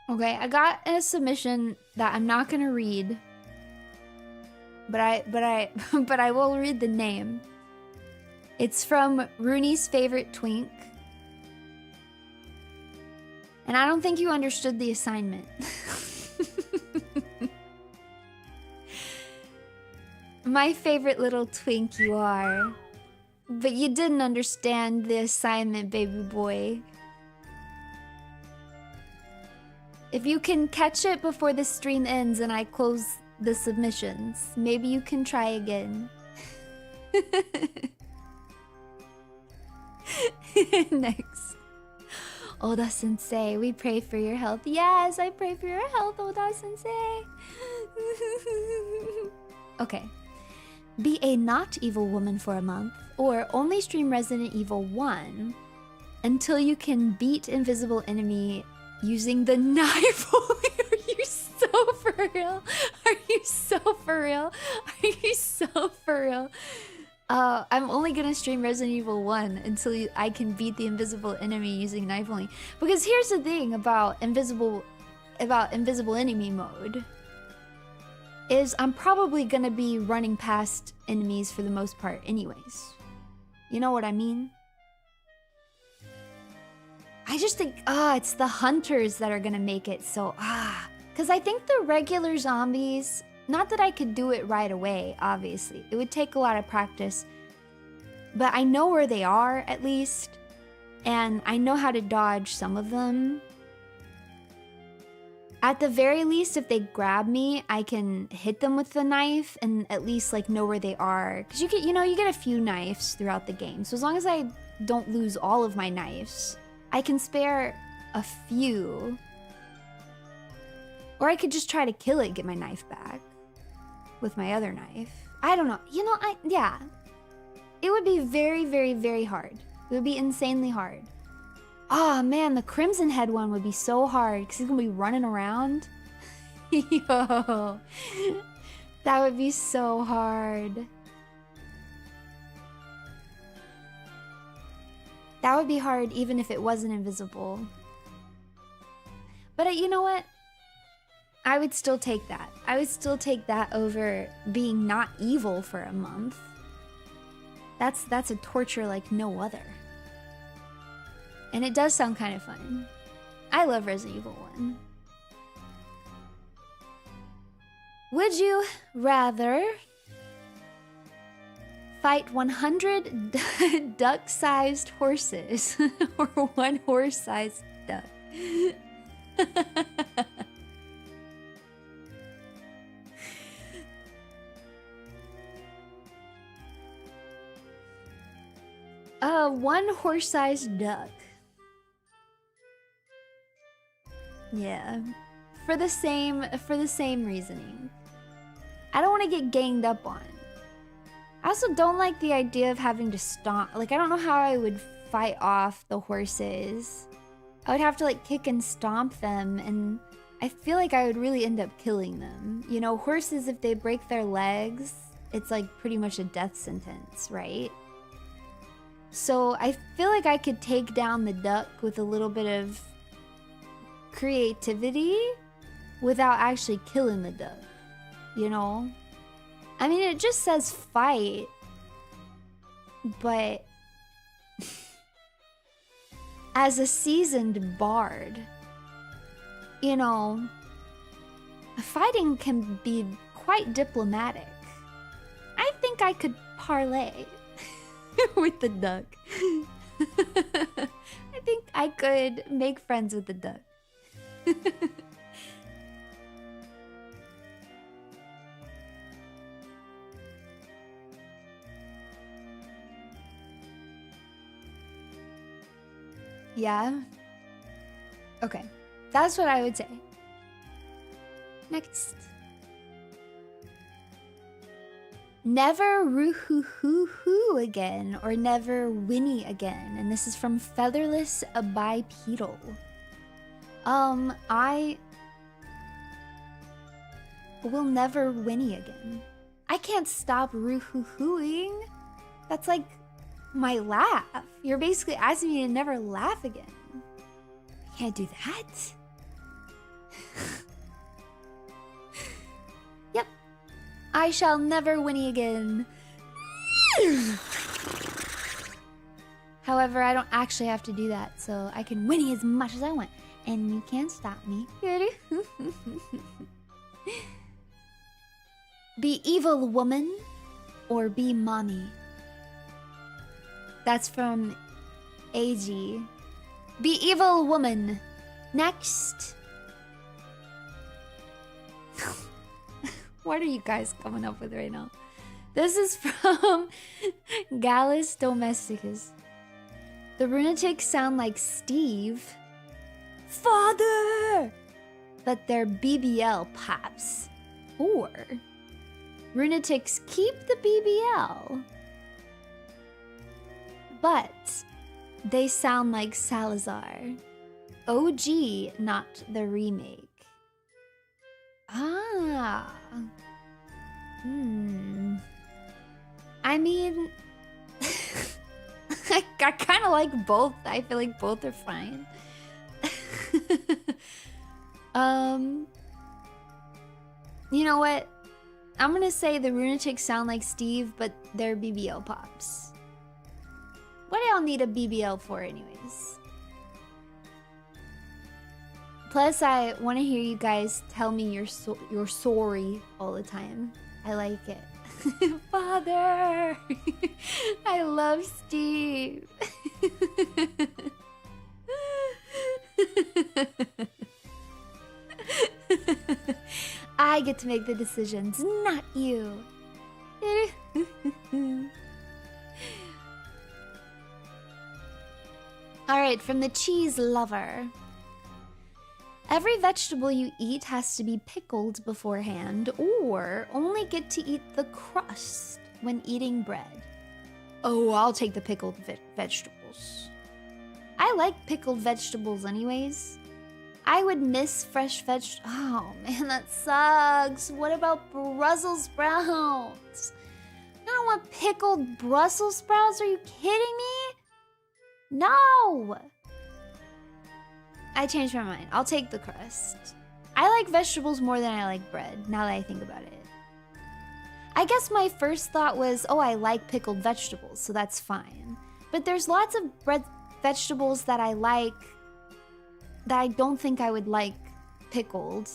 A: Okay, I got a submission that I'm not gonna read. But I will read the name. It's from Runie's favorite twink. And I don't think you understood the assignment. My favorite little twink you are. But you didn't understand the assignment, baby boy. If you can catch it before the stream ends and I close the submissions, maybe you can try again. Next. Oda Sensei, we pray for your health. Yes, I pray for your health, Oda Sensei. Okay. Be a not evil woman for a month, or only stream Resident Evil 1 until you can beat invisible enemy using the knife. Are you so for real? Are you so for real? Are you so for real? I'm only gonna stream Resident Evil 1 until I can beat the invisible enemy using knife only. Because here's the thing about invisible enemy mode. Is I'm probably gonna be running past enemies for the most part anyways. You know what I mean? I just think, it's the hunters that are gonna make it so, Because I think the regular zombies, not that I could do it right away, obviously. It would take a lot of practice. But I know where they are, at least. And I know how to dodge some of them. At the very least, if they grab me, I can hit them with the knife and at least like know where they are. Because you get a few knives throughout the game. So as long as I don't lose all of my knives, I can spare a few. Or I could just try to kill it, get my knife back with my other knife. I don't know. Yeah. It would be very, very, very hard. It would be insanely hard. Oh man, the Crimson Head one would be so hard because he's gonna be running around. Yo, that would be so hard. That would be hard even if it wasn't invisible. But you know what? I would still take that. I would still take that over being not evil for a month. That's a torture like no other. And it does sound kind of fun. I love Resident Evil 1. Would you rather fight 100 duck-sized horses or one horse-sized duck? One horse-sized duck. Yeah, for the same reasoning. I don't want to get ganged up on. I also don't like the idea of having to stomp. Like, I don't know how I would fight off the horses. I would have to like kick and stomp them, and I feel like I would really end up killing them. You know, horses, if they break their legs, it's like pretty much a death sentence, right? So I feel like I could take down the duck with a little bit of creativity without actually killing the duck, you know? I mean, it just says fight, but as a seasoned bard, you know, fighting can be quite diplomatic. I think I could parlay with the duck. I think I could make friends with the duck. Yeah. Okay. That's what I would say. Next. Never roo-hoo-hoo-hoo again, or never whinny again. And this is from Featherless Bipedal. I will never whinny again. I can't stop roo-hoo-hooing. That's like my laugh. You're basically asking me to never laugh again. I can't do that. Yep. I shall never whinny again. However, I don't actually have to do that, so I can whinny as much as I want. And you can't stop me. Be evil, woman, or be mommy. That's from AG. Be evil, woman. Next. What are you guys coming up with right now? This is from Gallus Domesticus. The lunatics sound like Steve. Father! But they're BBL pops. Or lunatics keep the BBL. But they sound like Salazar. OG, not the remake. Ah. I mean, I kind of like both. I feel like both are fine. You know what? I'm gonna say the lunatics sound like Steve, but they're BBL pops. What do y'all need a BBL for anyways? Plus, I want to hear you guys tell me you're sorry all the time. I like it. Father! I love Steve. I get to make the decisions, not you. Alright, from the cheese lover. Every vegetable you eat has to be pickled beforehand, or only get to eat the crust when eating bread. Oh, I'll take the pickled vegetables. I like pickled vegetables anyways. I would miss fresh Oh man, that sucks. What about Brussels sprouts? I don't want pickled Brussels sprouts. Are you kidding me? No! I changed my mind. I'll take the crust. I like vegetables more than I like bread, now that I think about it. I guess my first thought was, oh, I like pickled vegetables, so that's fine. But there's lots of vegetables that I like that I don't think I would like pickled.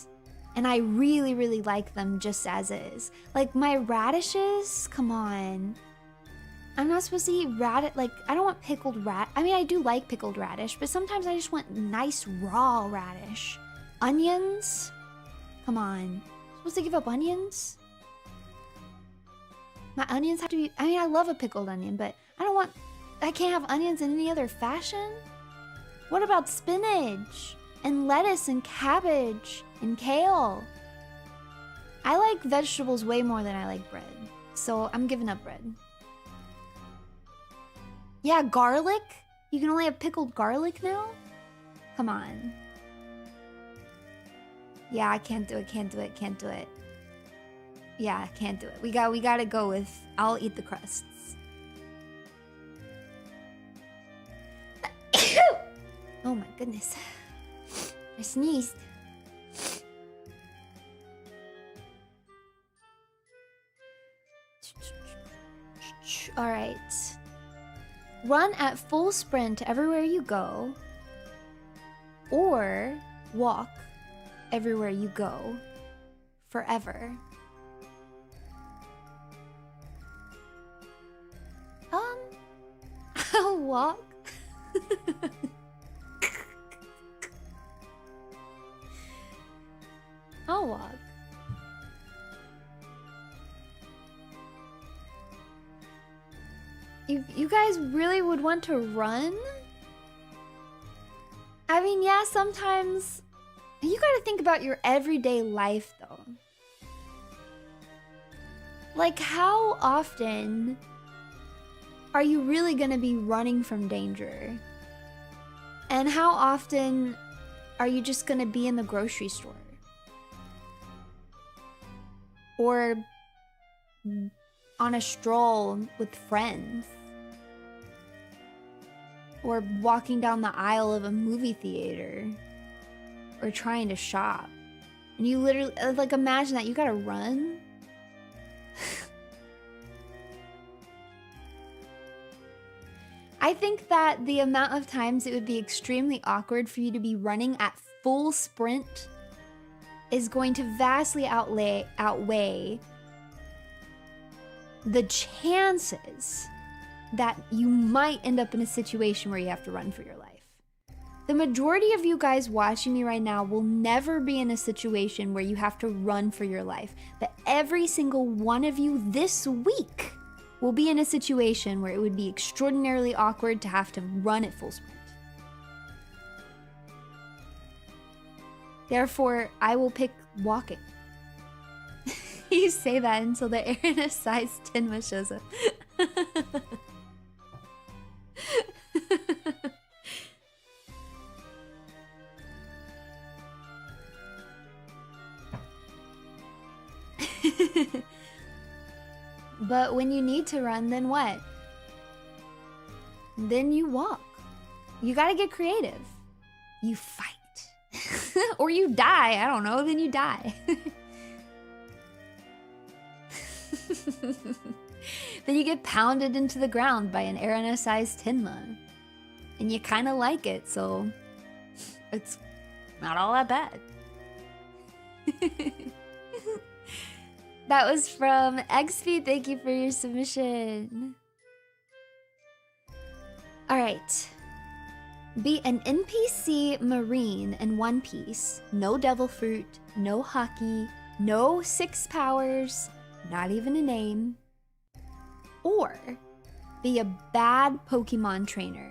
A: And I really, really like them just as is. Like my radishes, come on. I'm not supposed to eat radish. Like, I don't want pickled radish. I mean, I do like pickled radish, but sometimes I just want nice raw radish. Onions? Come on. I'm supposed to give up onions? My onions have to be... I mean, I love a pickled onion, but I can't have onions in any other fashion? What about spinach? And lettuce and cabbage and kale? I like vegetables way more than I like bread. So I'm giving up bread. Yeah, garlic? You can only have pickled garlic now? Come on. Yeah, I can't do it, can't do it, can't do it. Yeah, I can't do it. We gotta go with, I'll eat the crusts. Oh my goodness. I sneezed. Alright. Run at full sprint everywhere you go, or walk everywhere you go forever. I'll walk. I'll walk. You guys really would want to run? I mean, yeah, sometimes you gotta think about your everyday life though. Like, how often are you really gonna be running from danger? And how often are you just gonna be in the grocery store? Or on a stroll with friends? Or walking down the aisle of a movie theater? Or trying to shop? And you literally, like, imagine that, you gotta run? I think that the amount of times it would be extremely awkward for you to be running at full sprint is going to vastly outweigh the chances that you might end up in a situation where you have to run for your life. The majority of you guys watching me right now will never be in a situation where you have to run for your life. But every single one of you this week will be in a situation where it would be extraordinarily awkward to have to run at full sprint. Therefore, I will pick walking. You say that until the air in a size 10 shows up. But when you need to run, then what? Then you walk. You gotta get creative. You fight. Or you die, I don't know, then you die. Then you get pounded into the ground by an Arana-sized Tenma. And you kinda like it, so it's not all that bad. That was from XP. Thank you for your submission. Alright. Be an NPC Marine in One Piece. No devil fruit, no hockey, no 6 powers, not even a name. Or be a bad Pokemon trainer.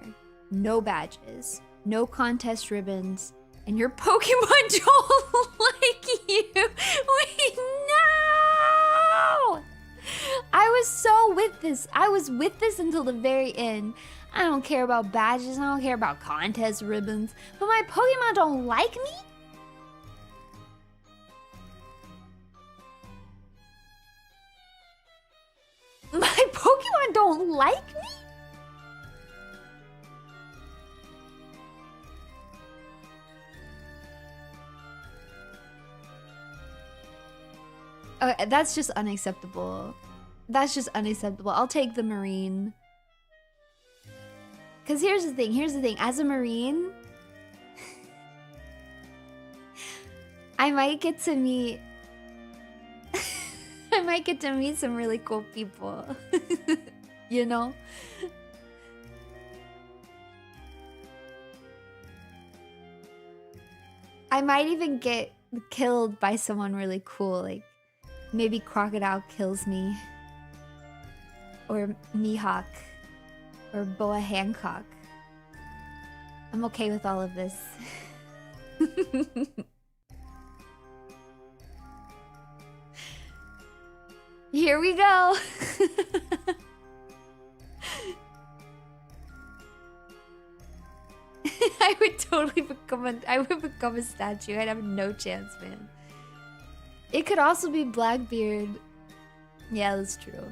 A: No badges, no contest ribbons, and your Pokemon don't like you. Wait, no! I was so with this. I was with this until the very end. I don't care about badges. I don't care about contest ribbons. But my Pokemon don't like me? My Pokemon don't like me? Okay, that's just unacceptable. That's just unacceptable. I'll take the Marine. Because here's the thing. As a Marine, I might get to meet... I might get to meet some really cool people. You know? I might even get killed by someone really cool, like maybe Crocodile kills me, or Mihawk, or Boa Hancock. I'm okay with all of this. Here we go. I would totally become a statue. I'd have no chance, man. It could also be Blackbeard. Yeah, that's true.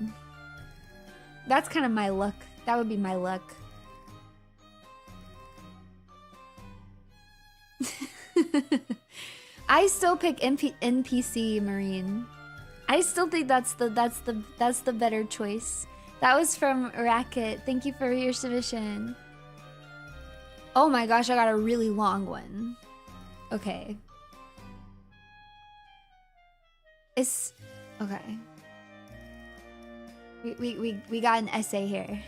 A: That's kind of my luck. That would be my luck. I still pick NPC Marine. I still think that's the better choice. That was from Racket. Thank you for your submission. Oh my gosh, I got a really long one. Okay. It's okay. We got an essay here.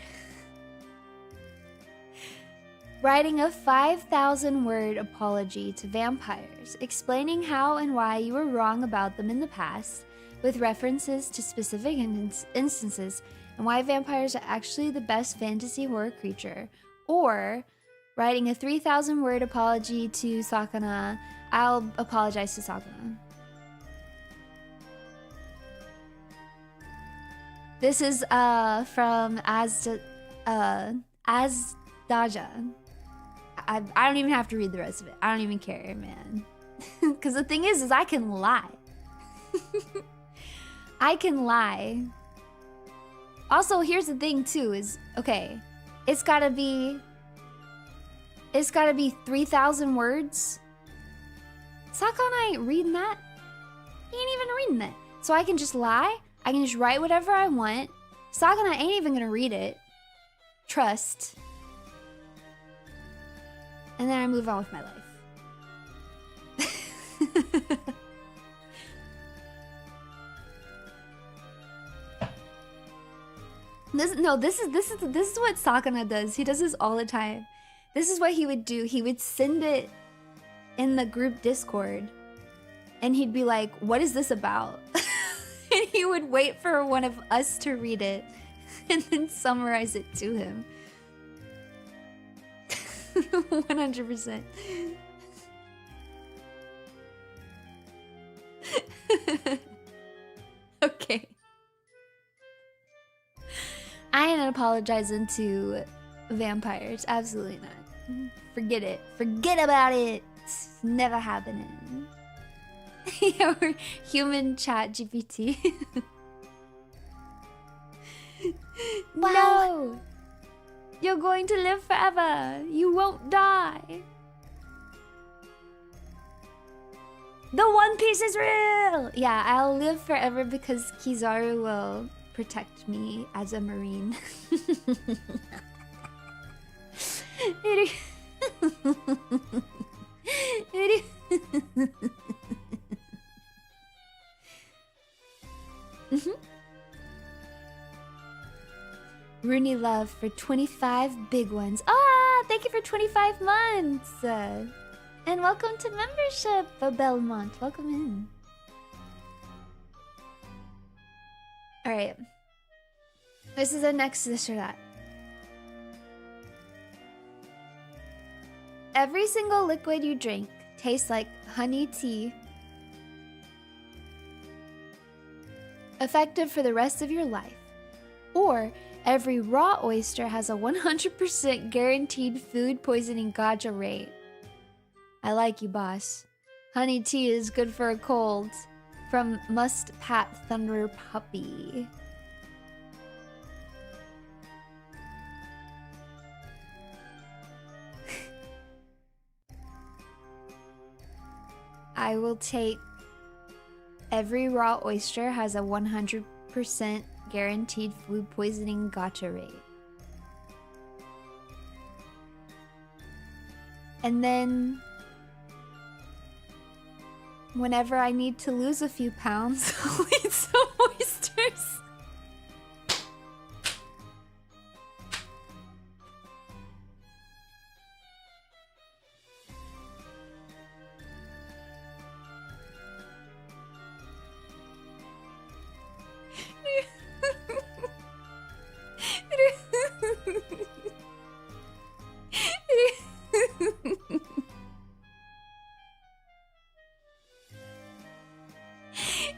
A: Writing a 5,000-word apology to vampires, explaining how and why you were wrong about them in the past, with references to specific instances and why vampires are actually the best fantasy horror creature. Or writing a 3,000-word apology to Sakana. I'll apologize to Sakana. This is from Azdaja. I don't even have to read the rest of it. I don't even care, man. Because the thing is I can lie. I can lie. Also, here's the thing too, is, okay, it's gotta be 3,000 words. Sakana ain't reading that. He ain't even reading that. So I can just lie. I can just write whatever I want. Sakana ain't even gonna read it. Trust. And then I move on with my life. This is what Sakana does. He does this all the time. This is what he would do. He would send it in the group Discord, and he'd be like, "What is this about?" And he would wait for one of us to read it, and then summarize it to him. 100%. Okay. I ain't apologizing to vampires. Absolutely not. Forget it. Forget about it. It's never happening. Yeah, we're human chat GPT. Wow. No! You're going to live forever. You won't die. The One Piece is real! Yeah, I'll live forever because Kizaru will protect me as a marine. Runie love for 25 big ones. Ah, thank you for 25 months. And welcome to membership, Belmont. Welcome in. Alright. This is the next this or that. Every single liquid you drink tastes like honey tea. Effective for the rest of your life. Or every raw oyster has a 100% guaranteed food poisoning gacha rate. I like you, boss. Honey tea is good for a cold. From Must Pat Thunder Puppy. I will take every raw oyster has a 100% guaranteed food poisoning gacha rate. And then whenever I need to lose a few pounds, I'll eat some oysters.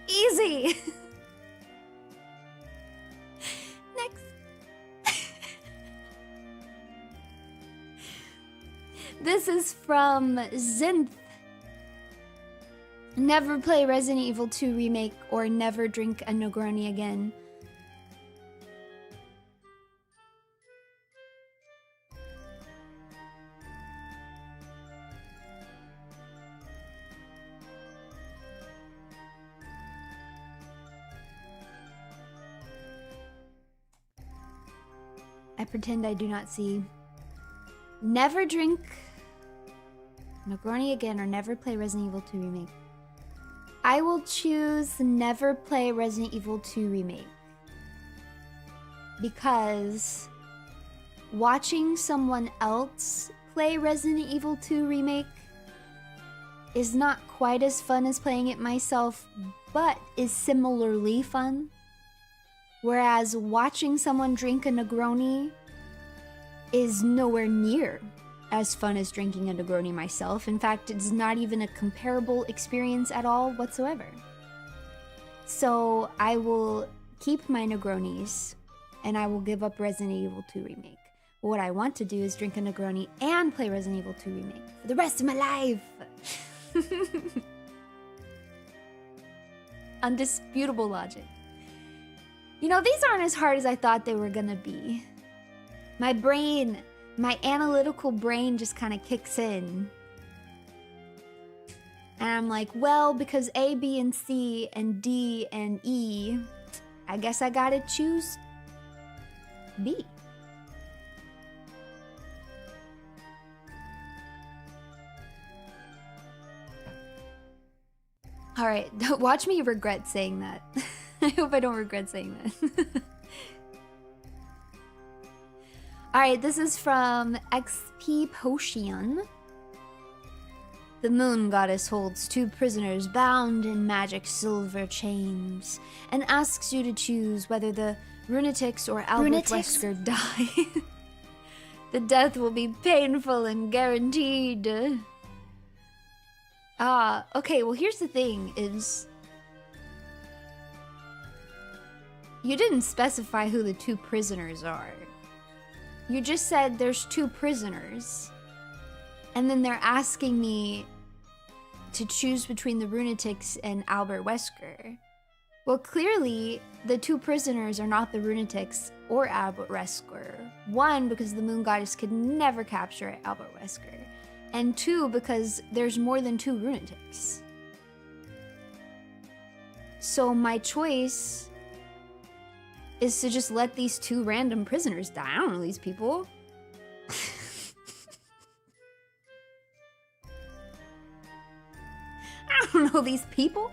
A: Easy. Next. This is from Zinth. Never play Resident Evil 2 Remake or never drink a Negroni again. I pretend I do not see. Never drink Negroni again or never play Resident Evil 2 Remake. I will choose never play Resident Evil 2 Remake. Because watching someone else play Resident Evil 2 Remake is not quite as fun as playing it myself, but is similarly fun. Whereas watching someone drink a Negroni is nowhere near as fun as drinking a Negroni myself. In fact, it's not even a comparable experience at all whatsoever. So I will keep my Negronis and I will give up Resident Evil 2 Remake. But what I want to do is drink a Negroni and play Resident Evil 2 Remake for the rest of my life. Undisputable logic. You know, these aren't as hard as I thought they were gonna be. My brain, my analytical brain just kind of kicks in. And I'm like, well, because A, B, and C, and D, and E, I guess I gotta choose B. Alright, watch me regret saying that. I hope I don't regret saying that. Alright, this is from XP Potion. The moon goddess holds 2 prisoners bound in magic silver chains and asks you to choose whether the Runetics or Albert Wesker die. The death will be painful and guaranteed. Okay, well here's the thing is... You didn't specify who the 2 prisoners are. You just said there's 2 prisoners. And then they're asking me to choose between the Runetics and Albert Wesker. Well, clearly, the 2 prisoners are not the Runetics or Albert Wesker. 1, because the Moon Goddess could never capture Albert Wesker. And 2, because there's more than 2 Runetics. So my choice is to just let these 2 random prisoners die. I don't know these people. I don't know these people.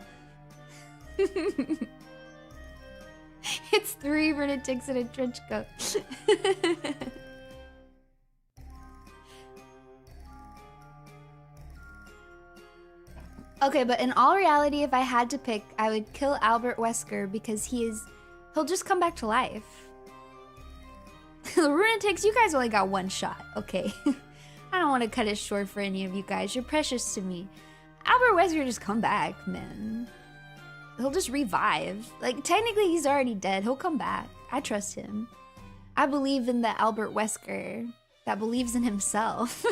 A: It's 3 Runetics in a trench coat. Okay, but in all reality, if I had to pick, I would kill Albert Wesker because he'll just come back to life. The Runetics, you guys only got 1 shot, okay? I don't want to cut it short for any of you guys. You're precious to me. Albert Wesker just come back, man. He'll just revive. Like, technically, he's already dead. He'll come back. I trust him. I believe in the Albert Wesker that believes in himself.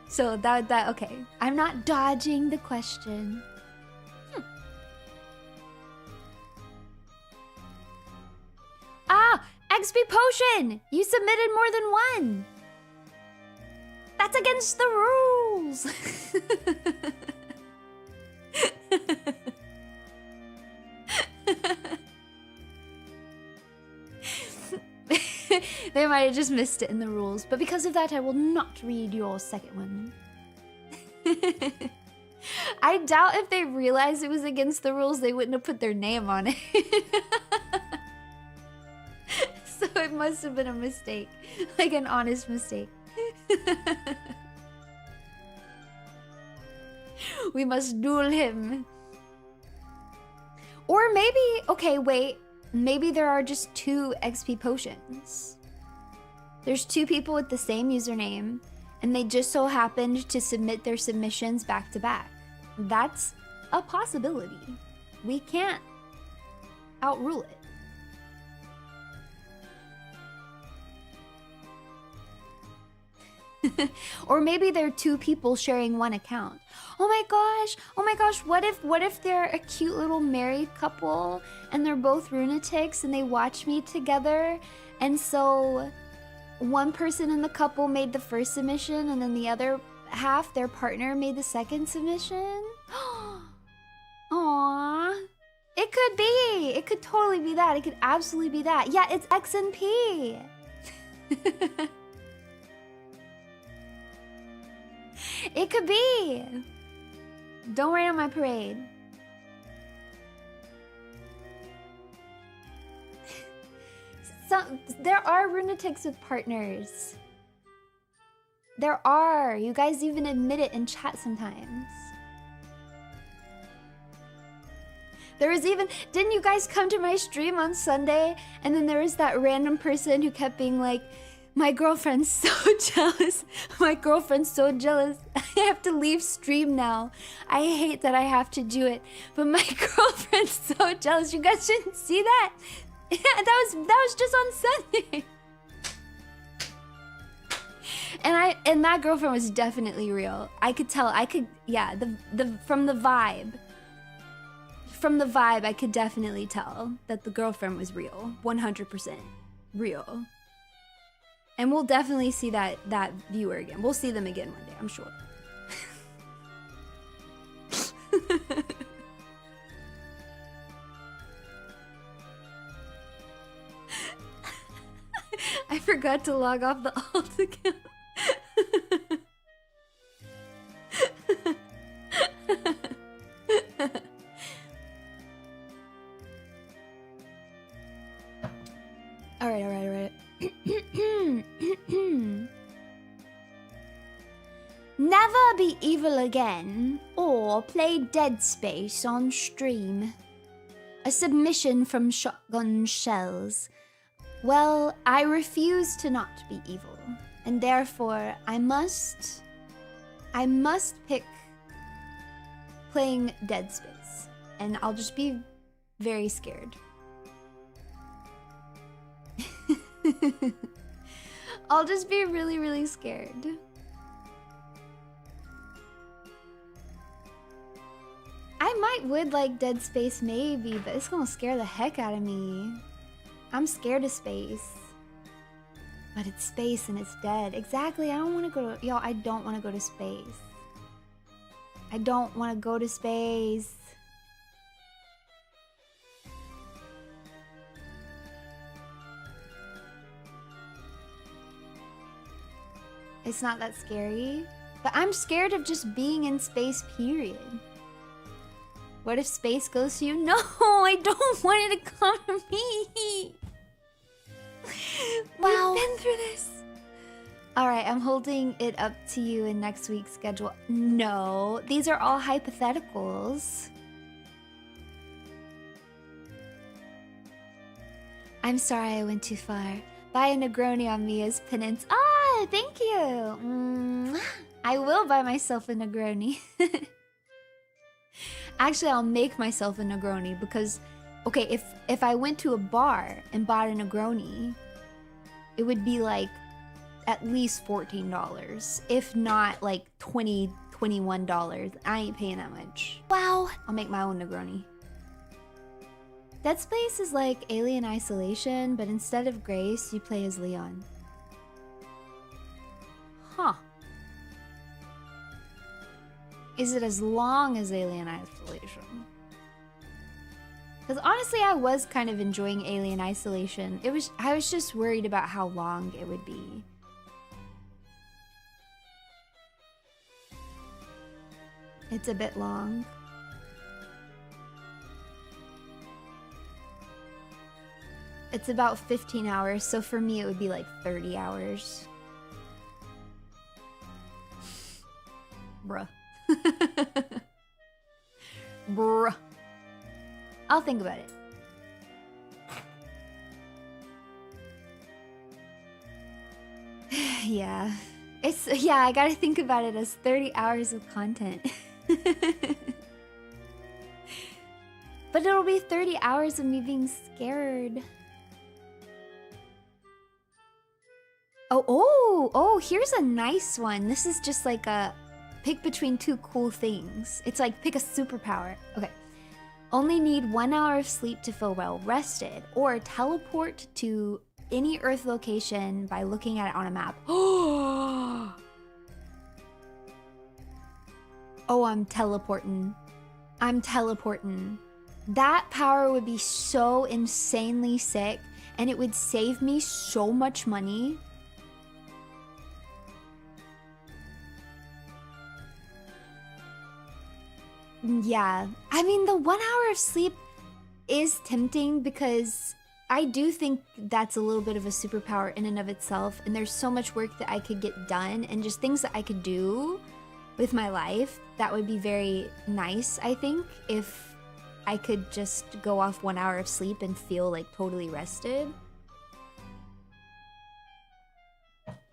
A: So that okay. I'm not dodging the question. Ah, XP Potion! You submitted more than 1! That's against the rules! They might have just missed it in the rules, but because of that, I will not read your second one. I doubt if they realized it was against the rules, they wouldn't have put their name on it. So it must have been a mistake, like an honest mistake. We must duel him. Or maybe, okay, wait. Maybe there are just 2 XP potions. There's 2 people with the same username, and they just so happened to submit their submissions back to back. That's a possibility. We can't outrule it. Or maybe they're 2 people sharing 1 account. Oh my gosh, what if they're a cute little married couple and they're both Runetics and they watch me together, and so one person in the couple made the first submission and then the other half, their partner, made the second submission? Aww. It could be. It could totally be that. It could absolutely be that. Yeah, it's X and P. It could be. Don't rain on my parade. There are Runetics with partners. There are. You guys even admit it in chat sometimes. There was even... Didn't you guys come to my stream on Sunday? And then there was that random person who kept being like, my girlfriend's so jealous. My girlfriend's so jealous. I have to leave stream now. I hate that I have to do it. But my girlfriend's so jealous. You guys didn't see that? Yeah, that was just on Sunday. And that girlfriend was definitely real. I could tell. Yeah, from the vibe. From the vibe, I could definitely tell that the girlfriend was real. 100% real. And we'll definitely see that viewer again. We'll see them again one day, I'm sure. I forgot to log off the alt account. Never be evil again, or play Dead Space on stream. A submission from Shotgun Shells. Well, I refuse to not be evil, and therefore I must pick playing Dead Space, and I'll just be very scared. I'll just be really, really scared. I would like Dead Space maybe, but it's gonna scare the heck out of me. I'm scared of space. But it's space and it's dead. Exactly, I don't wanna go to, I don't wanna go to space. I don't wanna go to space. It's not that scary, but I'm scared of just being in space, period. What if space goes to you? No, I don't want it to come to me. Wow. We've been through this. All right, I'm holding it up to you in next week's schedule. No, these are all hypotheticals. I'm sorry I went too far. Buy a Negroni on me as penance. Ah, thank you. I will buy myself a Negroni. Actually, I'll make myself a Negroni because, okay, if I went to a bar and bought a Negroni, it would be like at least $14, if not like $20, $21. I ain't paying that much. Wow. I'll make my own Negroni. Dead Space is like Alien Isolation, but instead of Grace, you play as Leon. Huh. Is it as long as Alien Isolation? Because honestly, I was kind of enjoying Alien Isolation. I was just worried about how long it would be. It's a bit long. It's about 15 hours, so for me it would be like 30 hours. Bruh. Bruh. I'll think about it. Yeah. I gotta think about it as 30 hours of content. But it'll be 30 hours of me being scared. Oh, here's a nice one. This is just like a pick between two cool things. It's like pick a superpower. Okay. Only need 1 hour of sleep to feel well rested, or teleport to any Earth location by looking at it on a map. Oh, I'm teleporting. That power would be so insanely sick, and it would save me so much money. Yeah, I mean, the 1 hour of sleep is tempting because I do think that's a little bit of a superpower in and of itself, and there's so much work that I could get done and just things that I could do with my life that would be very nice, I think, if I could just go off 1 hour of sleep and feel like totally rested.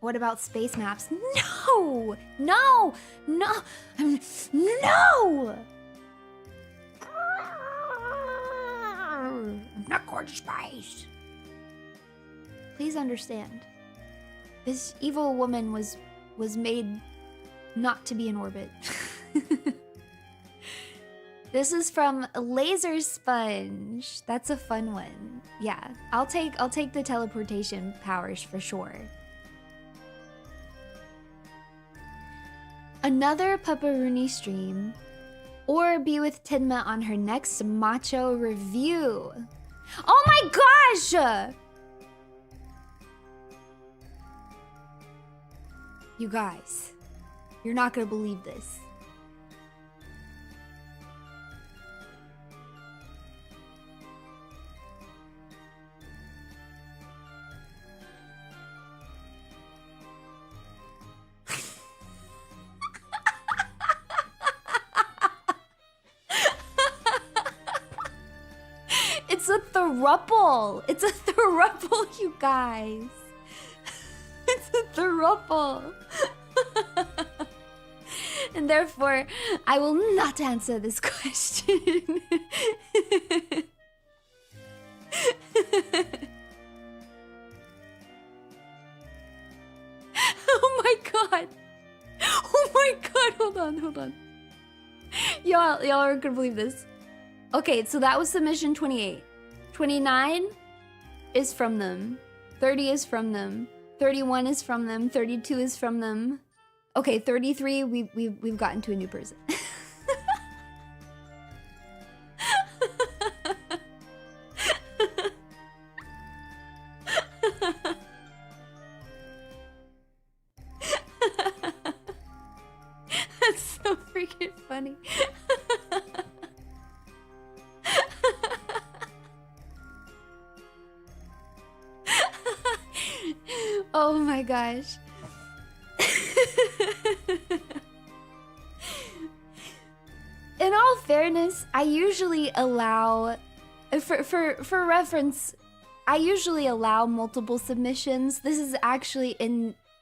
A: What about space maps? No! No! No! No! I'm not going to space. Please understand. This evil woman was made not to be in orbit. This is from Laser Sponge. That's a fun one. Yeah, I'll take the teleportation powers for sure. Another Papa Runie stream, or be with Tidma on her next macho review. Oh my gosh! You guys, you're not gonna believe this. throuple. It's a throuple, you guys. It's a throuple. And therefore, I will not answer this question. Oh my god. Oh my god, hold on. Y'all aren't gonna believe this. Okay, so that was submission 28. 29 is from them. 30 is from them. 31 is from them. 32 is from them. Okay, 33, we've gotten to a new person. That's so freaking funny. Oh my gosh. In all fairness, I usually allow, for reference, I usually allow multiple submissions. This is actually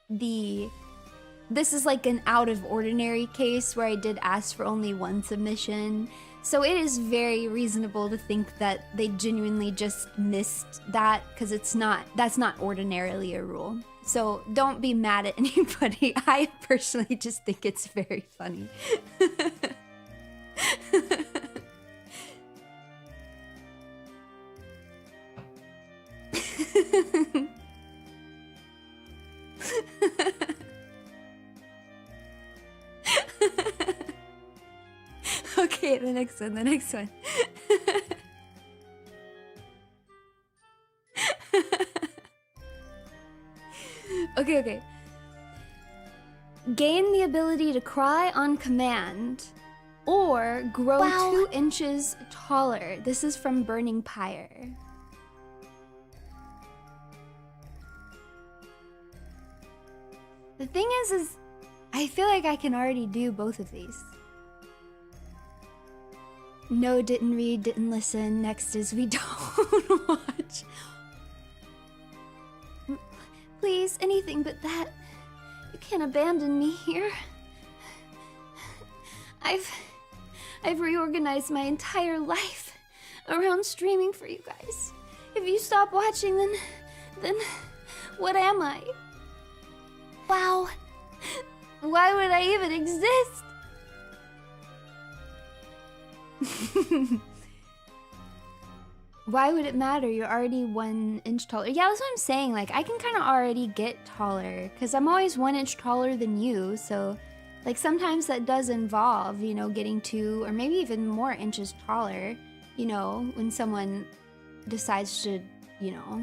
A: this is like an out of ordinary case where I did ask for only one submission. So it is very reasonable to think that they genuinely just missed that, because that's not ordinarily a rule. So don't be mad at anybody. I personally just think it's very funny. Okay, the next one. Okay. Gain the ability to cry on command or grow 2 inches taller. This is from Burning Pyre. The thing is I feel like I can already do both of these. No, didn't read, didn't listen. Next is we don't watch. Please, anything but that. You can't abandon me here. I've reorganized my entire life around streaming for you guys. If you stop watching, then what am I? Wow. Why would I even exist? Why would it matter? You're already 1 inch taller. Yeah, that's what I'm saying. Like, I can kind of already get taller because I'm always 1 inch taller than you. So, like, sometimes that does involve, you know, getting 2 or maybe even more inches taller, you know, when someone decides to, you know,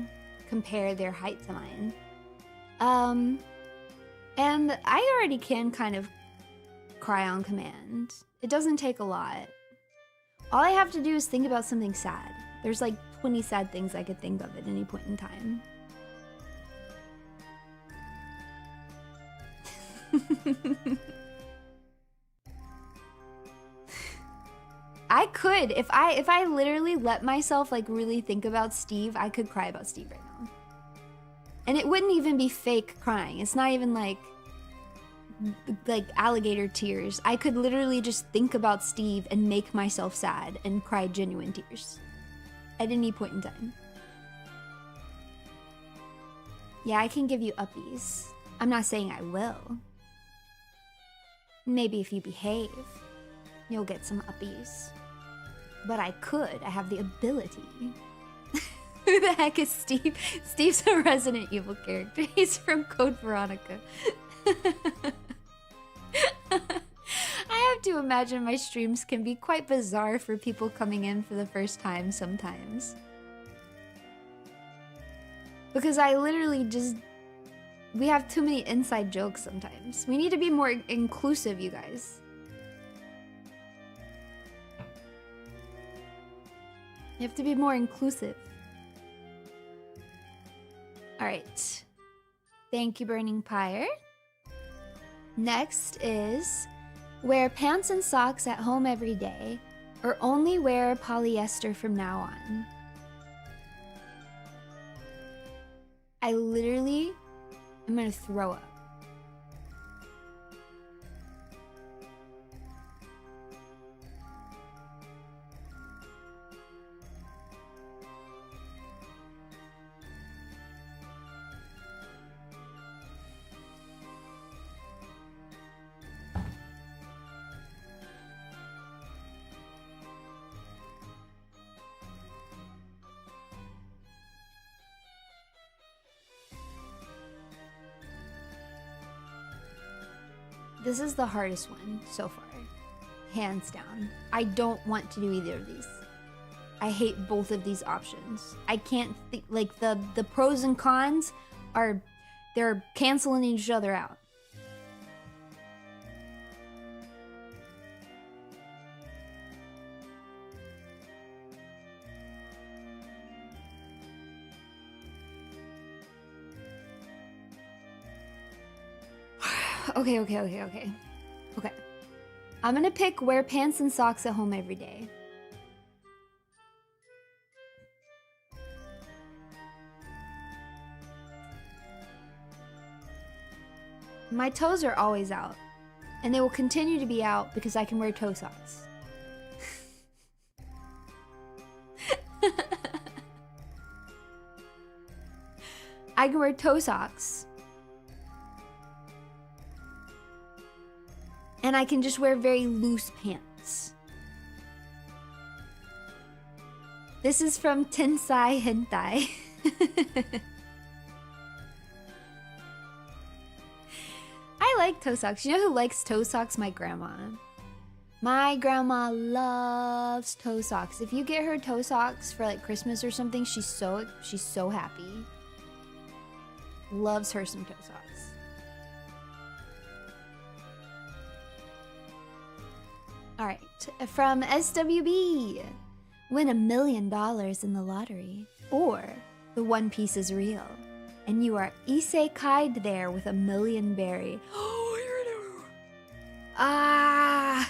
A: compare their height to mine. And I already can kind of cry on command. It doesn't take a lot. All I have to do is think about something sad. There's like 20 sad things I could think of at any point in time. I could, if I literally let myself like really think about Steve, I could cry about Steve right now. And it wouldn't even be fake crying. It's not even like alligator tears. I could literally just think about Steve and make myself sad and cry genuine tears at any point in time. Yeah, I can give you uppies. I'm not saying I will. Maybe if you behave, you'll get some uppies. But I could. I have the ability. Who the heck is Steve? Steve's a Resident Evil character. He's from Code Veronica. I have to imagine my streams can be quite bizarre for people coming in for the first time sometimes. Because I literally just... We have too many inside jokes sometimes. We need to be more inclusive, you guys. You have to be more inclusive. Alright. Thank you, Burning Pyre. Next is... Wear pants and socks at home every day, or only wear polyester from now on. I literally am gonna throw up. This is the hardest one so far, hands down. I don't want to do either of these. I hate both of these options. I can't think, like the pros and cons are, they're canceling each other out. Okay. Okay. I'm gonna pick wear pants and socks at home every day. My toes are always out, and they will continue to be out because I can wear toe socks. I can wear toe socks. And I can just wear very loose pants. This is from Tensai Hentai. I like toe socks. You know who likes toe socks? My grandma. My grandma loves toe socks. If you get her toe socks for like Christmas or something, she's so happy. Loves her some toe socks. All right, from SWB. Win $1 million in the lottery, or the One Piece is real, and you are isekai'd there with 1 million berry. I'd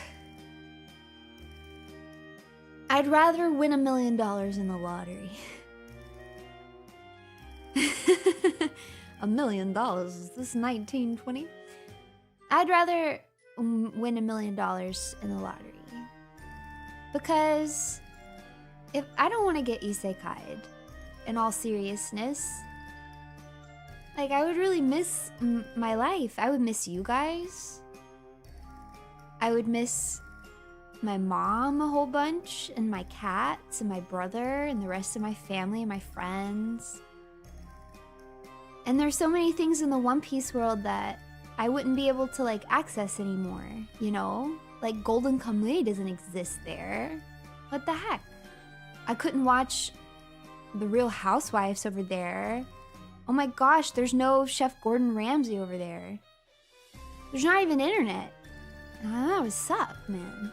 A: rather win $1 million in the lottery. $1 million? Is this 1920? I'd rather win $1 million in the lottery. Because if I don't want to get isekai'd, in all seriousness, like I would really miss my life. I would miss you guys. I would miss my mom a whole bunch, and my cats, and my brother, and the rest of my family, and my friends. And there's so many things in the One Piece world that I wouldn't be able to like access anymore, you know? Like Golden Kamuy doesn't exist there. What the heck? I couldn't watch The Real Housewives over there. Oh my gosh, there's no Chef Gordon Ramsay over there. There's not even internet. Oh, that would suck, man.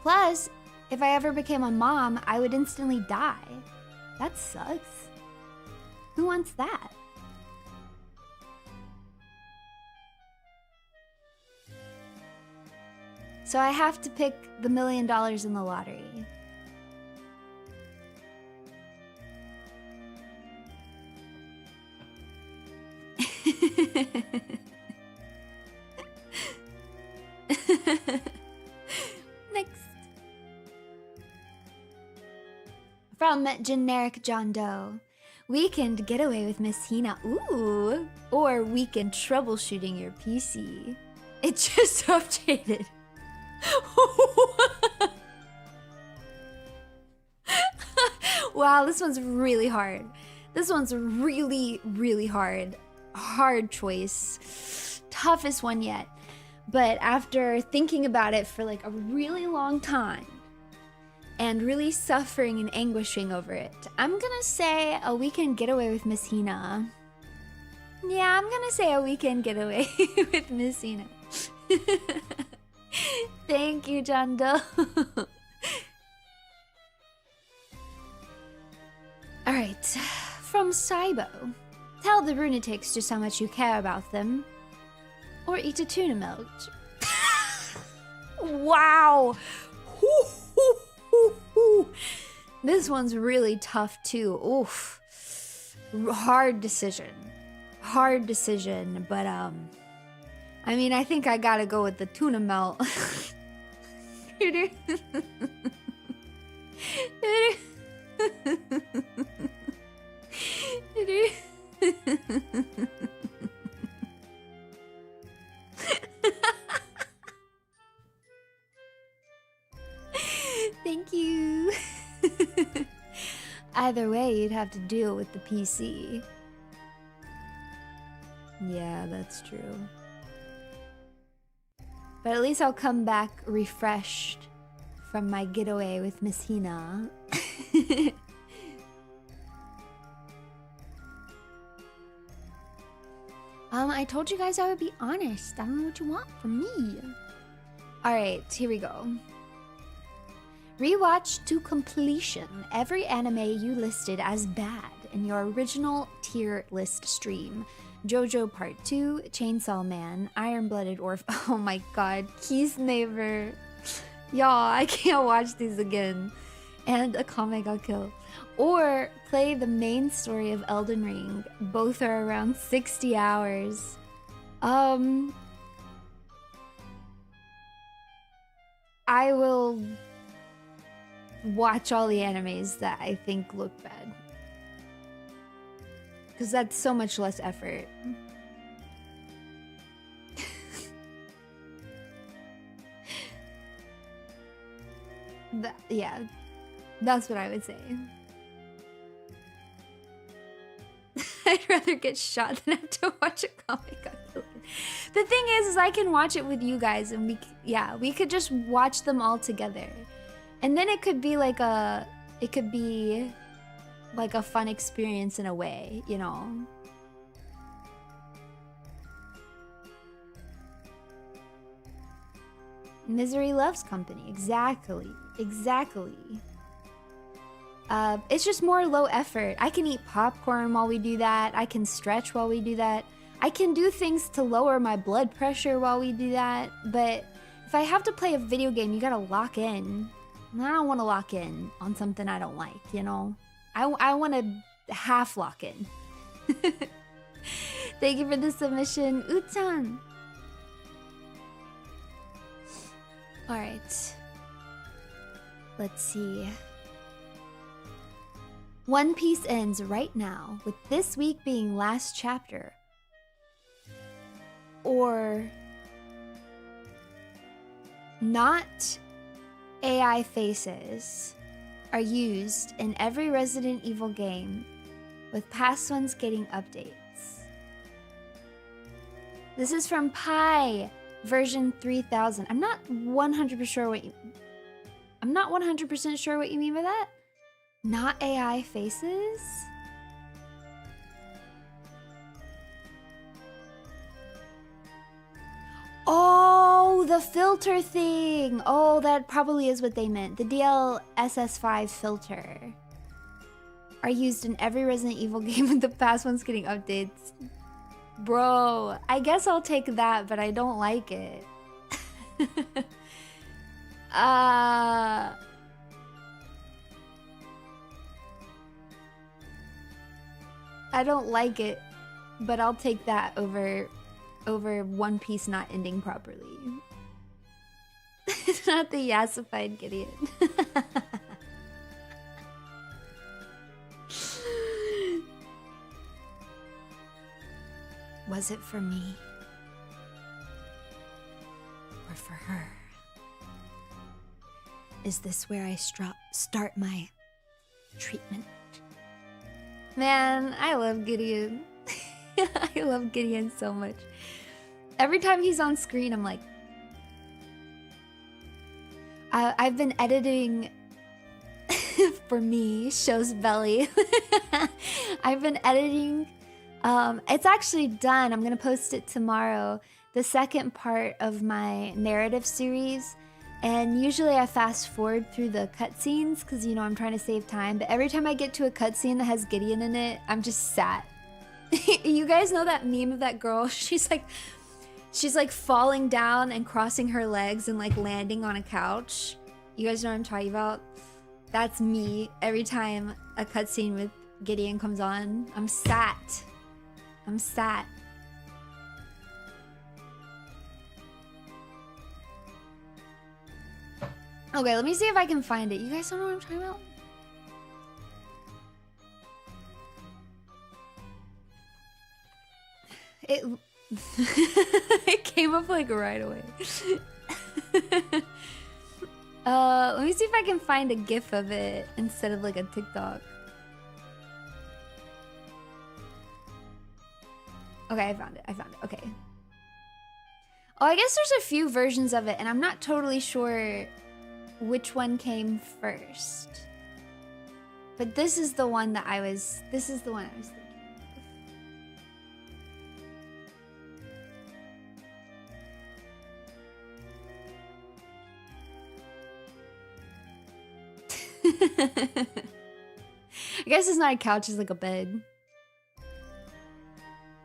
A: Plus, if I ever became a mom, I would instantly die. That sucks. Who wants that? So I have to pick the $1 million in the lottery. Next. From Generic John Doe. Weekend getaway with Miss Hina. Ooh. Or weekend troubleshooting your PC. It just updated. Wow, this one's really hard. This one's really, really hard. Hard choice. Toughest one yet. But after thinking about it for like a really long time and really suffering and anguishing over it, I'm gonna say a weekend getaway with Miss Hina. Yeah, I'm gonna say a weekend getaway with Miss Hina. Thank you, John Doe. Alright, from Saibo. Tell the Runetics just how much you care about them. Or eat a tuna melt. Wow! This one's really tough too. Oof. hard decision. Hard decision, but I mean, I think I gotta go with the tuna melt. Thank you. Either way, you'd have to deal with the PC. Yeah, that's true. But at least I'll come back refreshed from my getaway with Miss Hina. I told you guys I would be honest. I don't know what you want from me. Alright, here we go. Rewatch to completion every anime you listed as bad in your original tier list stream. JoJo Part 2, Chainsaw Man, Iron-Blooded Orphan. Oh my god, Keys Neighbor. Y'all, I can't watch these again. And Akame ga Kill. Or play the main story of Elden Ring. Both are around 60 hours. I will watch all the animes that I think look bad. Because that's so much less effort. Yeah, that's what I would say. I'd rather get shot than have to watch a comic. The thing is I can watch it with you guys, and we could just watch them all together, and then it could be like a fun experience in a way, you know. Misery loves company. Exactly. It's just more low effort. I can eat popcorn while we do that. I can stretch while we do that. I can do things to lower my blood pressure while we do that. But if I have to play a video game, you gotta lock in. And I don't want to lock in on something I don't like, you know? I want to half lock in. Thank you for the submission, Utan. Alright. Let's see. One Piece ends right now, with this week being last chapter. Or not AI faces are used in every Resident Evil game, with past ones getting updates. This is from Pi version 3000. I'm not 100% sure what you mean by that. Not AI faces? Oh, the filter thing. Oh, that probably is what they meant. The DLSS5 filter are used in every Resident Evil game, with the past ones getting updates. Bro, I guess I'll take that, but I don't like it. I don't like it, but I'll take that over One Piece not ending properly. It's not the yassified Gideon. Was it for me? Or for her? Is this where I start my treatment? Man, I love Gideon. I love Gideon so much. Every time he's on screen, I'm like... I've been editing... for me, Show's Belly. I've been editing... it's actually done. I'm gonna post it tomorrow. The second part of my narrative series. And usually I fast forward through the cutscenes because, you know, I'm trying to save time. But every time I get to a cutscene that has Gideon in it, I'm just sad. You guys know that meme of that girl? She's like falling down and crossing her legs and like landing on a couch. You guys know what I'm talking about? That's me every time a cutscene Gideon comes on. I'm sat. I'm sat. Okay, let me see if I can find it. You guys don't know what I'm talking about? It it came up like right away. Let me see if I can find a GIF of it instead of like a TikTok. Okay, I found it. I found it. Okay. Oh, I guess there's a few versions of it, and I'm not totally sure which one came first. But this is the one that I was thinking of. I guess it's not a couch, it's like a bed.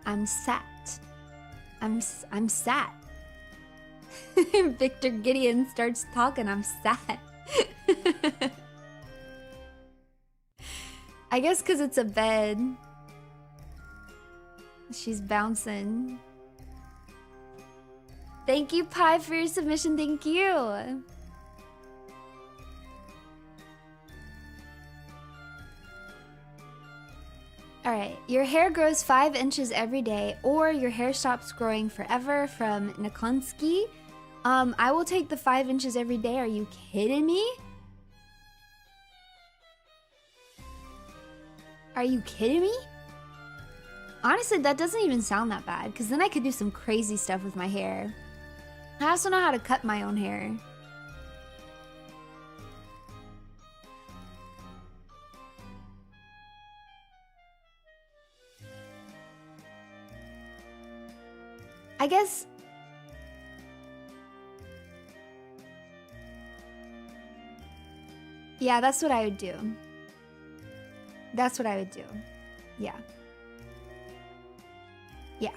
A: I'm sat. I'm sat. Victor Gideon starts talking, I'm sat. I guess because it's a bed. She's bouncing. Thank you, Pi, for your submission. Thank you. Alright, your hair grows 5 inches every day, or your hair stops growing forever, from Nikonsky. I will take the 5 inches every day. Are you kidding me? Are you kidding me? Honestly, that doesn't even sound that bad, because then I could do some crazy stuff with my hair. I also know how to cut my own hair. I guess... yeah, that's what I would do. That's what I would do. Yeah. Yeah.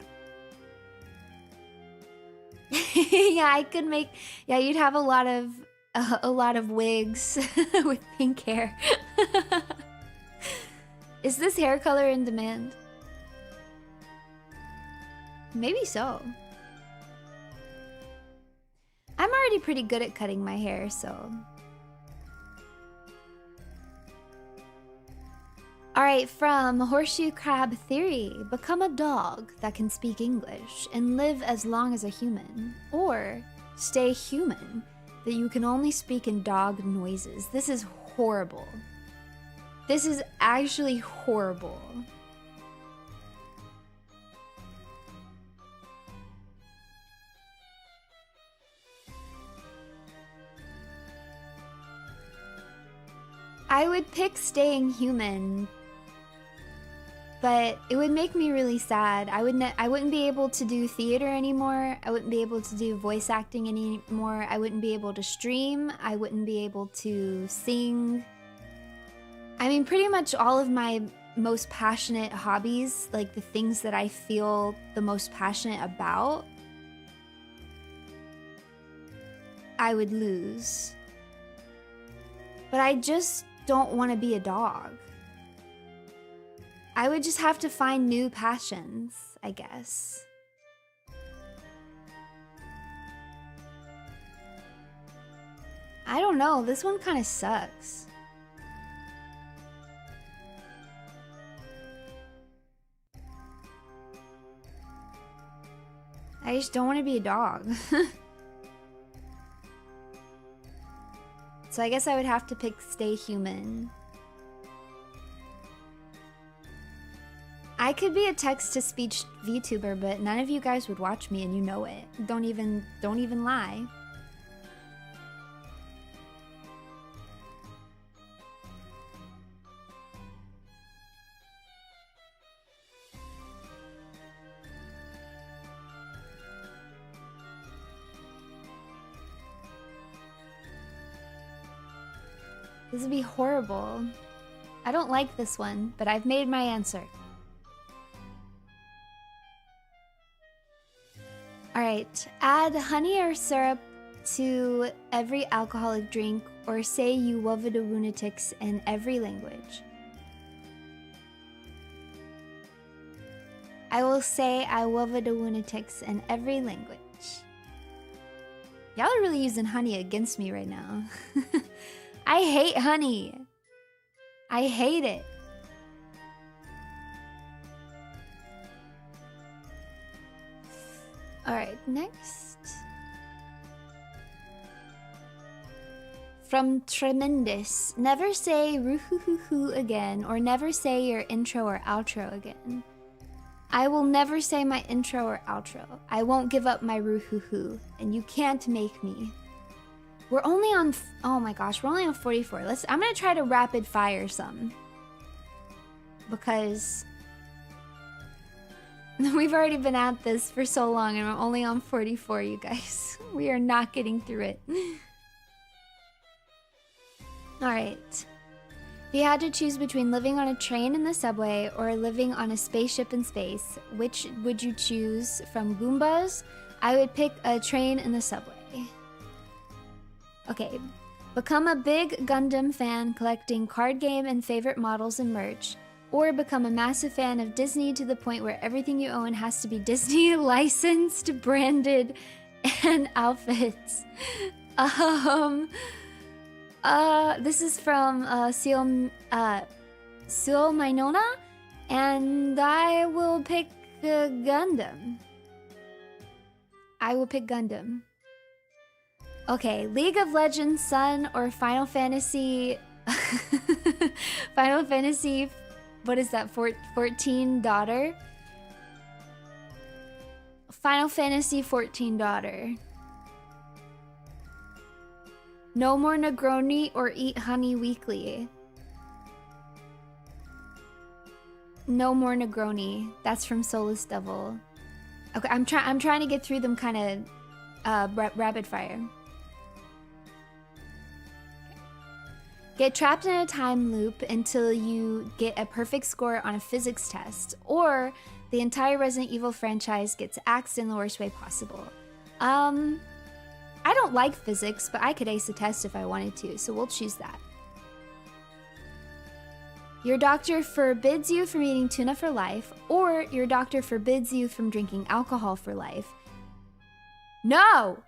A: Yeah, I could make... yeah, you'd have a lot of wigs with pink hair. Is this hair color in demand? Maybe so. I'm already pretty good at cutting my hair, so... Alright, from Horseshoe Crab Theory. Become a dog that can speak English and live as long as a human. Or stay human, that you can only speak in dog noises. This is horrible. This is actually horrible. I would pick staying human, but it would make me really sad. I wouldn't be able to do theater anymore. I wouldn't be able to do voice acting anymore. I wouldn't be able to stream. I wouldn't be able to sing. I mean, pretty much all of my most passionate hobbies, like the things that I feel the most passionate about, I would lose. But I just don't want to be a dog. I would just have to find new passions, I guess. I don't know, this one kind of sucks. I just don't want to be a dog. So I guess I would have to pick stay human. I could be a text-to-speech VTuber, but none of you guys would watch me and you know it. Don't even lie. This would be horrible. I don't like this one, but I've made my answer. Alright, add honey or syrup to every alcoholic drink, or say you love the lunatics in every language. I will say I love the lunatics in every language. Y'all are really using honey against me right now. I hate honey. I hate it. Alright, next. From Tremendous. Never say ruhuhuhu again, or never say your intro or outro again. I will never say my intro or outro. I won't give up my ruhuhu, and you can't make me. We're only on, oh my gosh, we're only on 44. I'm gonna try to rapid fire some. Because we've already been at this for so long and we're only on 44, you guys. We are not getting through it. Alright. If you had to choose between living on a train in the subway or living on a spaceship in space, which would you choose from Goombas? I would pick a train in the subway. Okay. Become a big Gundam fan collecting card game and favorite models and merch. Or become a massive fan of Disney to the point where everything you own has to be Disney licensed, branded, and outfits. This is from Seal Minona, and I will pick Gundam. I will pick Gundam. Okay, League of Legends son or Final Fantasy... Final Fantasy... What is that? 14 daughter? Final Fantasy 14 daughter. No more Negroni or eat honey weekly. No more Negroni. That's from Soulless Devil. Okay, I'm trying to get through them kind of rapid fire. Get trapped in a time loop until you get a perfect score on a physics test, or the entire Resident Evil franchise gets axed in the worst way possible. I don't like physics, but I could ace a test if I wanted to, so we'll choose that. Your doctor forbids you from eating tuna for life, or your doctor forbids you from drinking alcohol for life. No!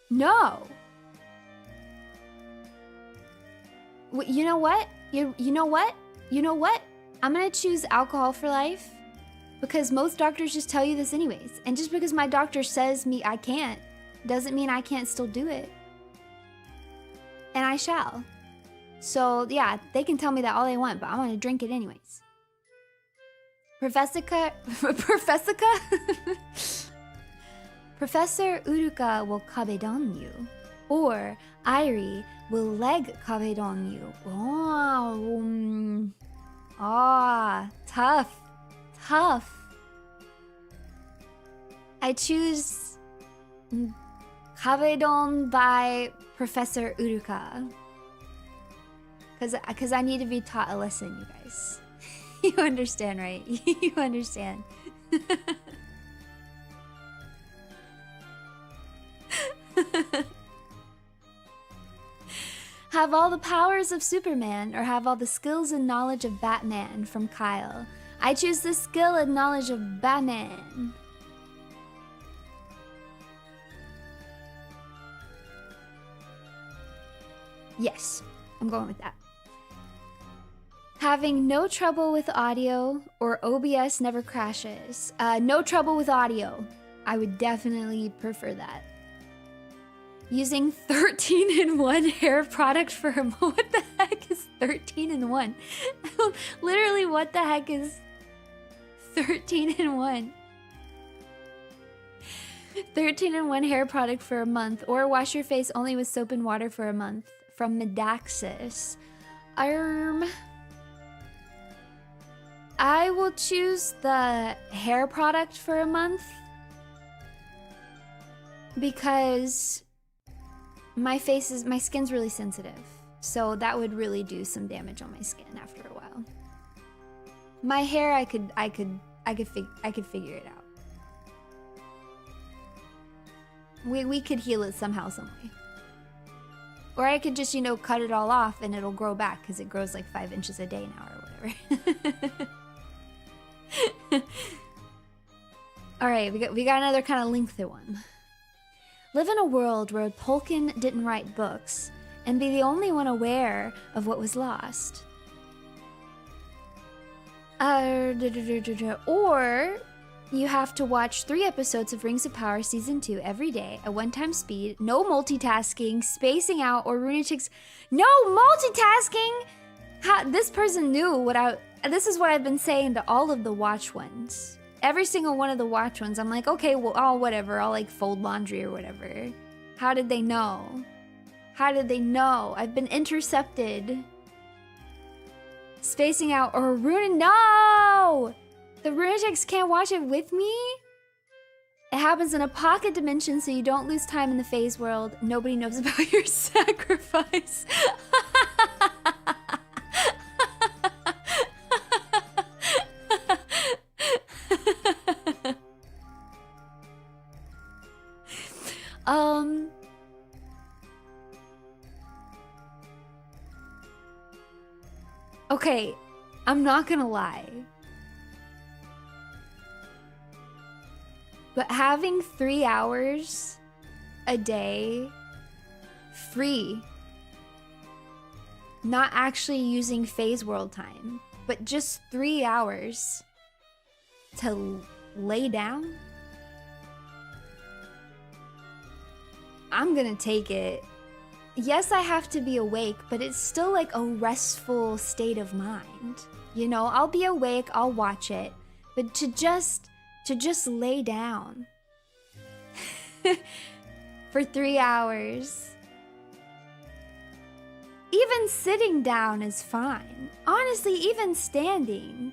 A: No! You know what? You know what? You know what? I'm gonna choose alcohol for life because most doctors just tell you this anyways. And just because my doctor says I can't, doesn't mean I can't still do it. And I shall. So yeah, they can tell me that all they want, but I'm gonna drink it anyways. Professor Uruka will kabedon you. Or Airi will leg kabedon you. Oh, tough. Tough. I choose kabedon by Professor Uruka. Because I need to be taught a lesson, you guys. You understand, right? You understand. Have all the powers of Superman or have all the skills and knowledge of Batman from Kyle. I choose the skill and knowledge of Batman. Yes, I'm going with that. Having no trouble with audio or OBS never crashes. No trouble with audio. I would definitely prefer that. Using 13-in-1 hair product for a month. What the heck is 13-in-1? Literally, what the heck is 13-in-1? 13-in-1 hair product for a month. Or wash your face only with soap and water for a month. From Medaxis. I will choose the hair product for a month. Because my skin's really sensitive, so that would really do some damage on my skin after a while. My hair, I could figure it out. We could heal it somehow, some way. Or I could just, cut it all off and it'll grow back because it grows like 5 inches a day now or whatever. All right, we got another kind of lengthy one. Live in a world where Tolkien didn't write books and be the only one aware of what was lost. Or you have to watch 3 episodes of Rings of Power Season 2 every day at 1x speed, no multitasking, spacing out, or Runie. No multitasking! This person knew what this is what I've been saying to all of the watch ones. Every single one of the watch ones, I'm like, okay, well, oh, whatever, I'll like fold laundry or whatever. How did they know? How did they know? I've been intercepted. Spacing out or Runie. No! The Runetics can't watch it with me? It happens in a pocket dimension so you don't lose time in the phase world. Nobody knows about your sacrifice. Okay, I'm not gonna lie. But having 3 hours a day free, not actually using phase world time, but just 3 hours to lay down, I'm gonna take it. Yes, I have to be awake, but it's still like a restful state of mind. You know, I'll be awake, I'll watch it, but to just lay down for 3 hours. Even sitting down is fine. Honestly, even standing.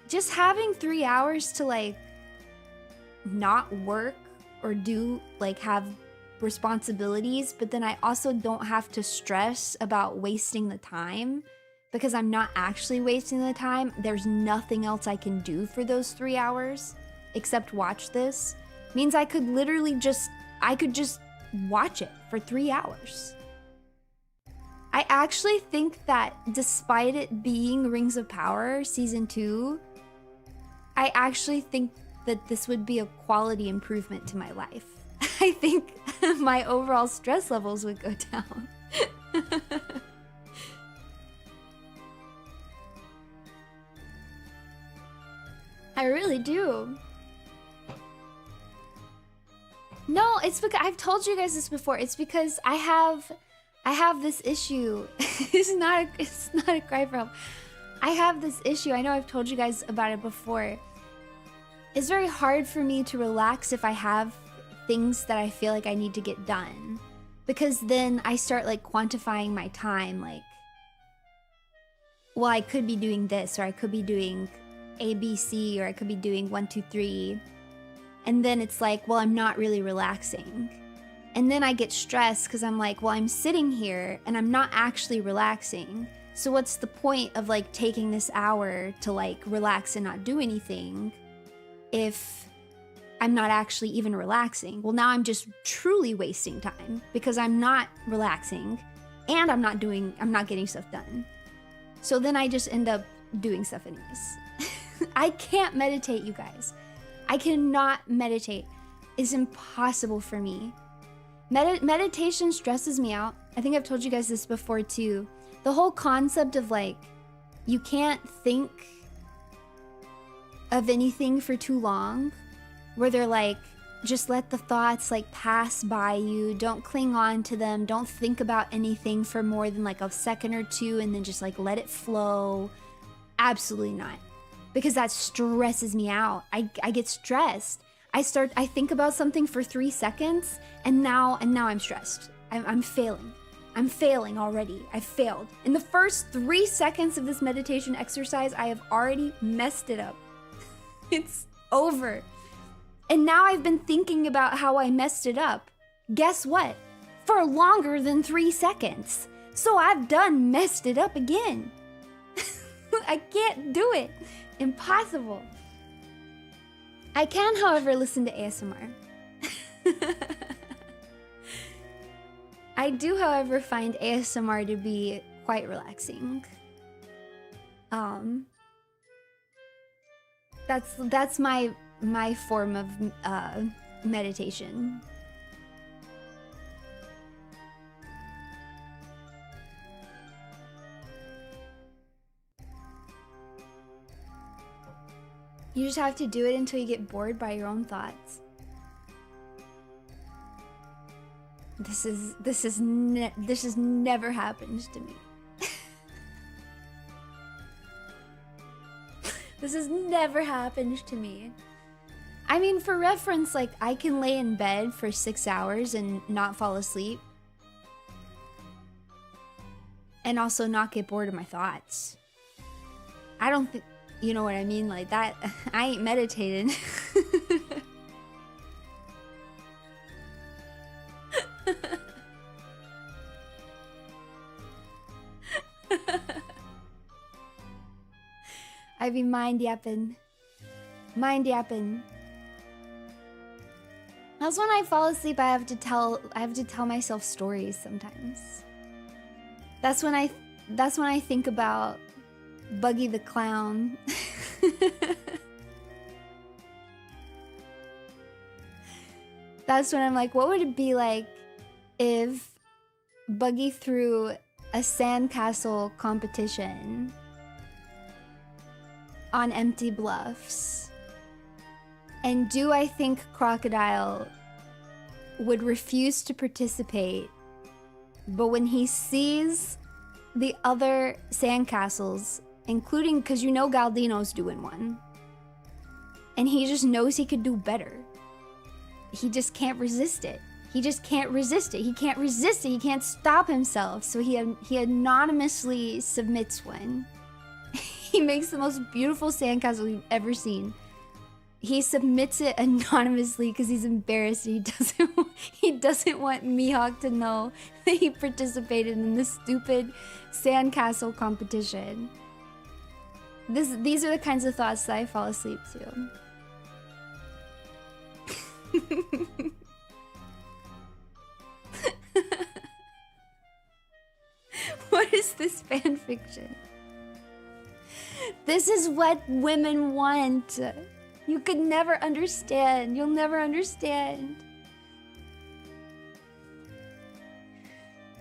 A: Just having 3 hours to like not work or do like have responsibilities, but then I also don't have to stress about wasting the time because I'm not actually wasting the time. There's nothing else I can do for those 3 hours except watch this. Means I could literally just watch it for 3 hours. I actually think that despite it being Rings of Power Season 2, I actually think that this would be a quality improvement to my life. I think my overall stress levels would go down. I really do. No, it's because I've told you guys this before. It's because I have this issue. It's not a cry for help. I have this issue. I know I've told you guys about it before. It's very hard for me to relax if I have things that I feel like I need to get done, because then I start like quantifying my time, like, well, I could be doing this, or I could be doing ABC, or I could be doing 1, 2, 3, and then it's like, well, I'm not really relaxing, and then I get stressed because I'm like, well, I'm sitting here and I'm not actually relaxing, so what's the point of like taking this hour to like relax and not do anything if I'm not actually even relaxing? Well, now I'm just truly wasting time because I'm not relaxing and I'm not getting stuff done. So then I just end up doing stuff anyways. I can't meditate, you guys. I cannot meditate. It's impossible for me. Meditation stresses me out. I think I've told you guys this before too. The whole concept of like, you can't think of anything for too long, where they're like, just let the thoughts like pass by you. Don't cling on to them. Don't think about anything for more than like a second or two and then just like let it flow. Absolutely not. Because that stresses me out. I get stressed. I think about something for 3 seconds and now I'm stressed. I'm failing. I'm failing already. I failed. In the first 3 seconds of this meditation exercise, I have already messed it up. It's over. And now I've been thinking about how I messed it up. Guess what? For longer than 3 seconds. So I've done messed it up again. I can't do it. Impossible. I can, however, listen to ASMR. I do, however, find ASMR to be quite relaxing. That's my my form of meditation. You just have to do it until you get bored by your own thoughts. This has never happened to me. This has never happened to me. I mean, for reference, like, I can lay in bed for 6 hours and not fall asleep. And also not get bored of my thoughts. I don't think, you know what I mean? Like, that, I ain't meditated. I be mind yapping. Mind yapping. That's when I fall asleep. I have to tell myself stories sometimes. That's when I think about Buggy the Clown. That's when I'm like, what would it be like if Buggy threw a sandcastle competition on empty bluffs? And do I think Crocodile would refuse to participate, but when he sees the other sandcastles, including, because you know Galdino's doing one, and he just knows he could do better, he just can't resist it. He just can't resist it. He can't resist it. He can't stop himself. So he anonymously submits one. He makes the most beautiful sandcastle we've ever seen. He submits it anonymously because he's embarrassed. He doesn't want Mihawk to know that he participated in this stupid sandcastle competition. These are the kinds of thoughts that I fall asleep to. What is this fan fiction? This is what women want. You could never understand. You'll never understand.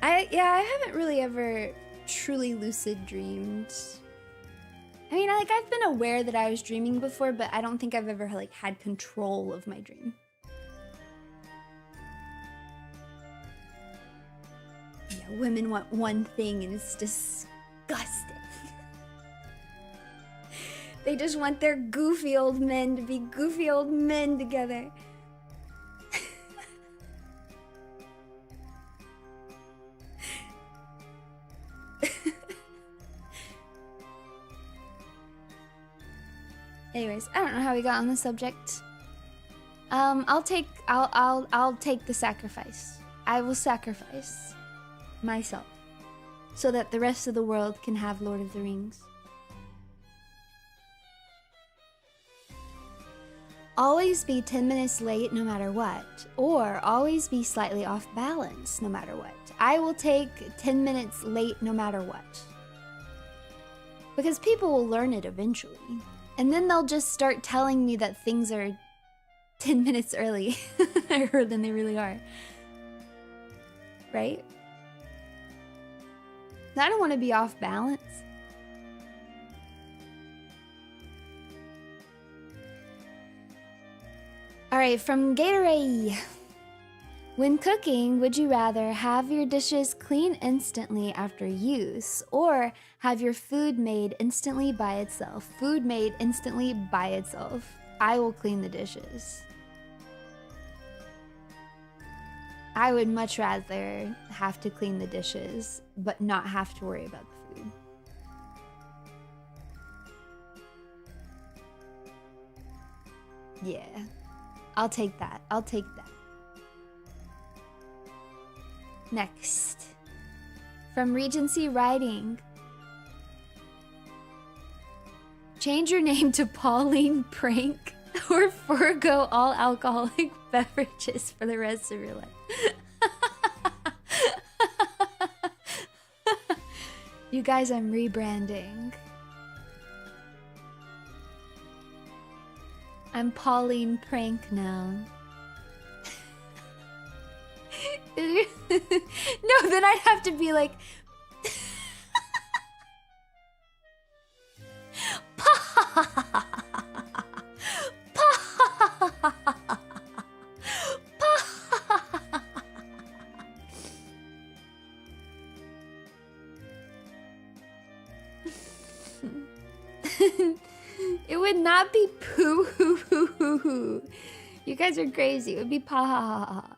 A: I haven't really ever truly lucid dreamed. I mean, like, I've been aware that I was dreaming before, but I don't think I've ever, like, had control of my dream. Yeah, women want one thing and it's disgusting. They just want their goofy old men to be goofy old men together. Anyways, I don't know how we got on the subject. I'll take the sacrifice. I will sacrifice myself so that the rest of the world can have Lord of the Rings. Always be 10 minutes late no matter what, or always be slightly off balance no matter what. I will take 10 minutes late no matter what. Because people will learn it eventually. And then they'll just start telling me that things are 10 minutes earlier than they really are. Right? I don't want to be off balance. Alright, from Gatorade. When cooking, would you rather have your dishes clean instantly after use, or have your food made instantly by itself? Food made instantly by itself. I will clean the dishes. I would much rather have to clean the dishes, but not have to worry about the food. Yeah. I'll take that. I'll take that. Next. From Regency Writing. Change your name to Pauline Prank or forego all alcoholic beverages for the rest of your life. You guys, I'm rebranding. I'm Pauline Prank now. No, then I'd have to be like... It would not be poo hoo hoo hoo hoo. You guys are crazy. It would be pa ha ha ha.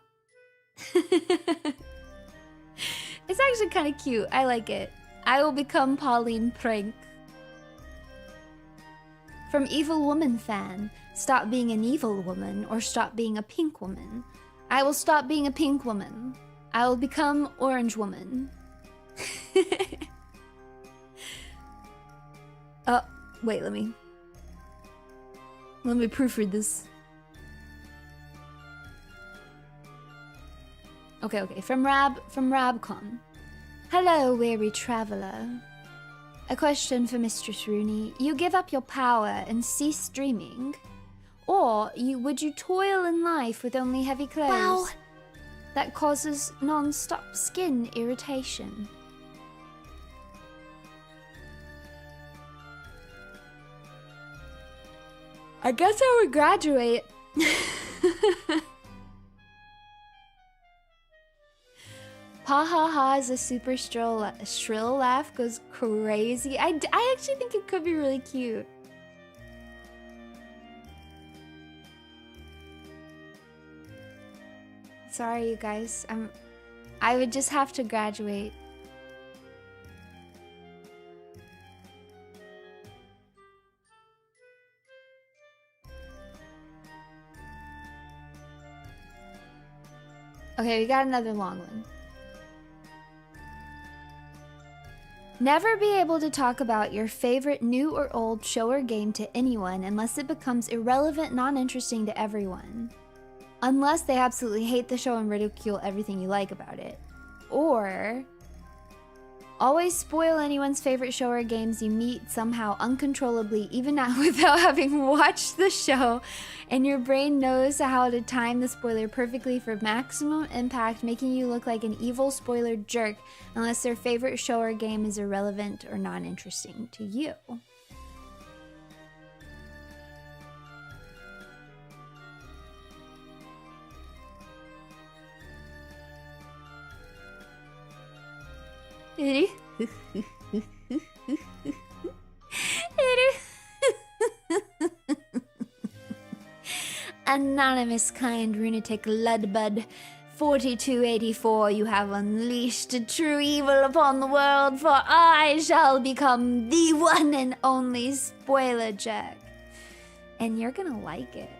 A: It's actually kind of cute. I like it. I will become Pauline Prank. From Evil Woman fan, stop being an evil woman or stop being a pink woman. I will stop being a pink woman. I will become orange woman. Wait, let me proofread this. Okay. From Rabcon. Hello, weary traveler. A question for Mistress Runie. You give up your power and cease dreaming? Or would you toil in life with only heavy clothes? Wow. That causes non-stop skin irritation. I guess I would graduate. Ha ha ha is a super shrill laugh, goes crazy. I actually think it could be really cute. Sorry, you guys. I would just have to graduate. Okay, we got another long one. Never be able to talk about your favorite new or old show or game to anyone unless it becomes irrelevant, non-interesting to everyone. Unless they absolutely hate the show and ridicule everything you like about it. Or always spoil anyone's favorite show or games you meet somehow uncontrollably, even not without having watched the show, and your brain knows how to time the spoiler perfectly for maximum impact, making you look like an evil spoiler jerk unless their favorite show or game is irrelevant or non-interesting to you. Anonymous kind lunatic Ludbud 4284, you have unleashed a true evil upon the world, for I shall become the one and only spoiler jerk. And you're gonna like it.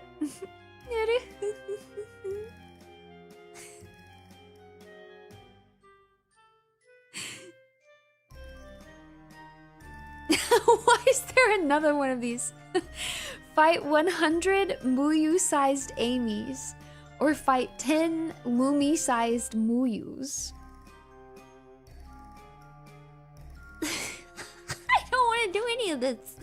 A: Why is there another one of these? Fight 100 Muyu-sized Amy's, or fight 10 Lumi-sized Muyus. I don't want to do any of this.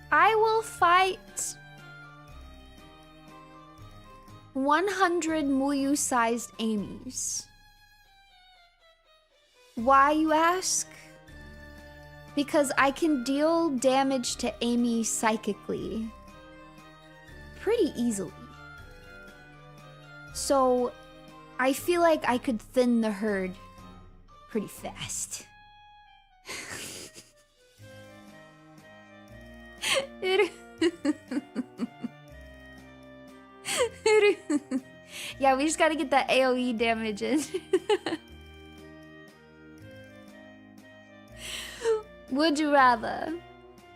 A: I will fight 100 Muyu-sized Amy's. Why, you ask? Because I can deal damage to Amy psychically pretty easily. So I feel like I could thin the herd pretty fast. Yeah, we just gotta get that AoE damage in. Would you rather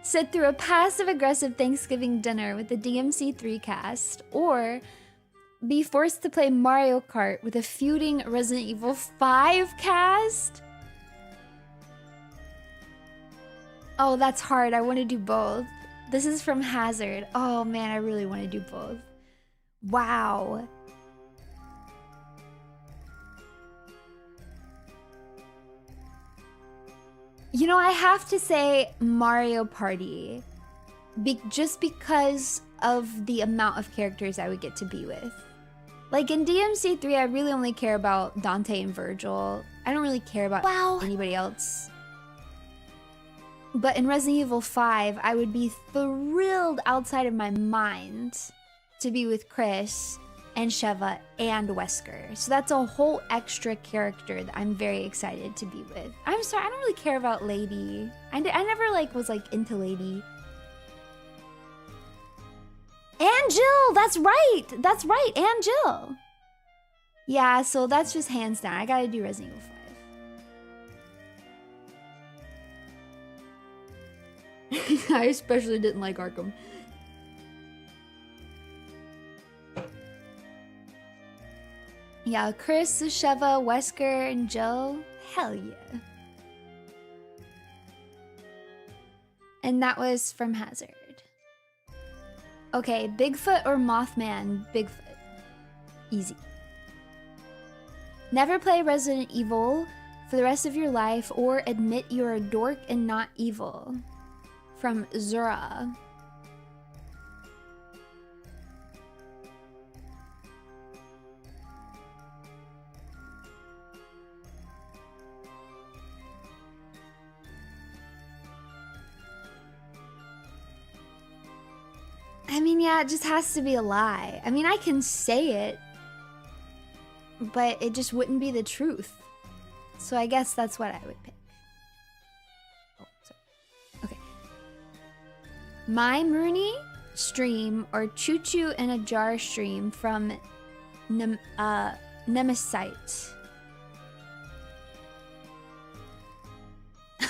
A: sit through a passive-aggressive Thanksgiving dinner with the DMC3 cast, or be forced to play Mario Kart with a feuding Resident Evil 5 cast? Oh, that's hard. I want to do both. This is from Hazard. Oh man, I really want to do both. Wow. You know, I have to say Mario Party. Just because of the amount of characters I would get to be with. Like in DMC3, I really only care about Dante and Virgil. I don't really care about anybody else. But in Resident Evil 5, I would be thrilled outside of my mind to be with Chris and Sheva and Wesker. So that's a whole extra character that I'm very excited to be with. I'm sorry, I don't really care about Lady. I never like was like into Lady. And Jill, that's right, and Jill. Yeah, so that's just hands down. I gotta do Resident Evil 5. I especially didn't like Arkham. Yeah, Chris, Sheva, Wesker, and Jill. Hell yeah. And that was from Hazard. Okay, Bigfoot or Mothman? Bigfoot. Easy. Never play Resident Evil for the rest of your life or admit you're a dork and not evil. From Zura. I mean, yeah, it just has to be a lie. I mean, I can say it, but it just wouldn't be the truth. So I guess that's what I would pick. Oh, sorry. Okay. My Runie stream or Choo Choo in a Jar stream from Nemesite.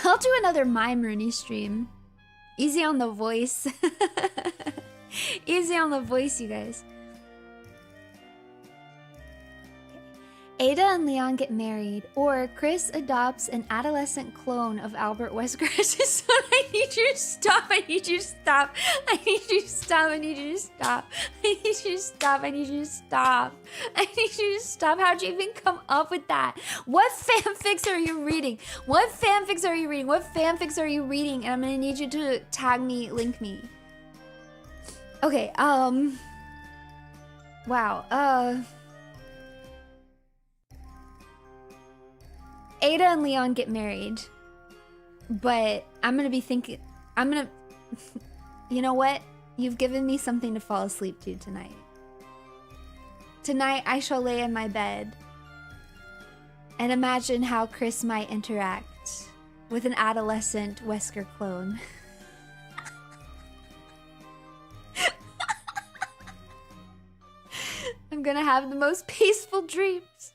A: I'll do another My Rooney stream. Easy on the voice. Easy on the voice, you guys. Ada and Leon get married, or Chris adopts an adolescent clone of Albert Wesker's son. I need you to stop. I need you to stop. I need you to stop. I need you to stop. I need you to stop. I need you to stop. I need you to stop. How'd you even come up with that? What fanfics are you reading? What fanfics are you reading? What fanfics are you reading? And I'm gonna need you to tag me, link me. Okay, wow, Ada and Leon get married, but I'm gonna be thinking, you know what? You've given me something to fall asleep to tonight. Tonight I shall lay in my bed and imagine how Chris might interact with an adolescent Wesker clone. I'm gonna have the most peaceful dreams.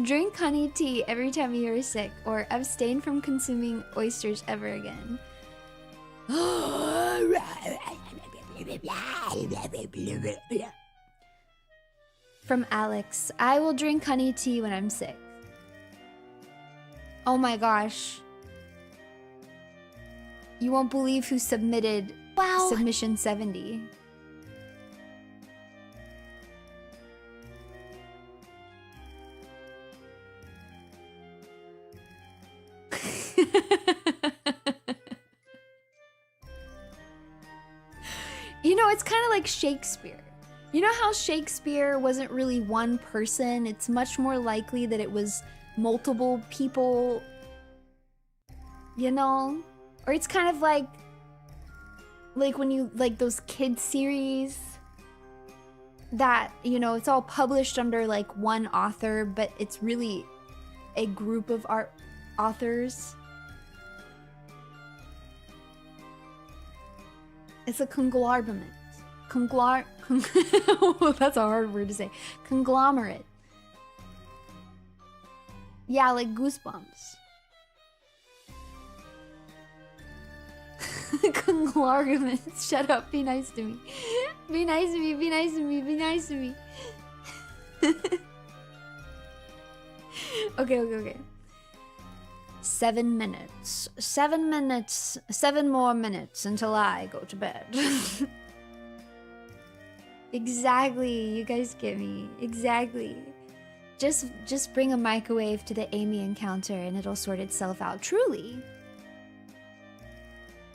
A: Drink honey tea every time you're sick, or abstain from consuming oysters ever again. From Alex, I will drink honey tea when I'm sick. Oh my gosh. You won't believe who submitted submission 70. You know, it's kind of like Shakespeare. You know how Shakespeare wasn't really one person? It's much more likely that it was multiple people, you know? Or it's kind of like when you, like those kid series that, you know, it's all published under like one author, but it's really a group of authors. It's a conglomerate. That's a hard word to say. Conglomerate. Yeah, like Goosebumps. Conglomerate. Shut up. Be nice to me. Be nice to me. Be nice to me. Be nice to me. Okay. 7 minutes. 7 minutes. 7 more minutes until I go to bed. Exactly. You guys get me. Exactly. Just bring a microwave to the Amy encounter and it'll sort itself out. Truly.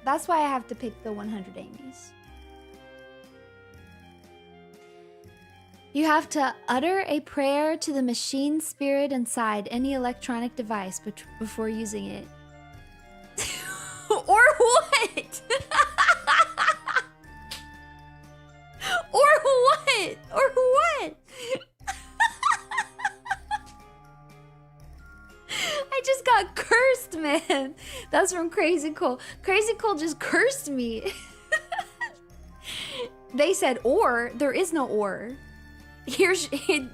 A: That's why I have to pick the 100 Amy's. You have to utter a prayer to the machine spirit inside any electronic device before using it. Or what? Or what? Or what? I just got cursed, man. That's from Crazy Cole. Crazy Cole just cursed me. They said or. There is no or. Here's you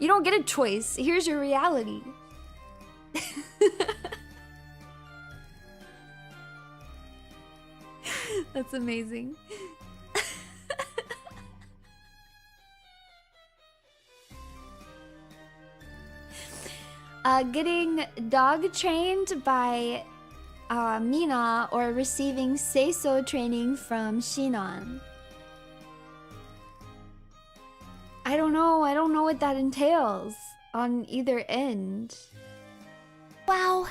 A: don't get a choice. Here's your reality. That's amazing. Getting dog trained by Mina or receiving say-so training from Shinon. I don't know what that entails on either end. Wow.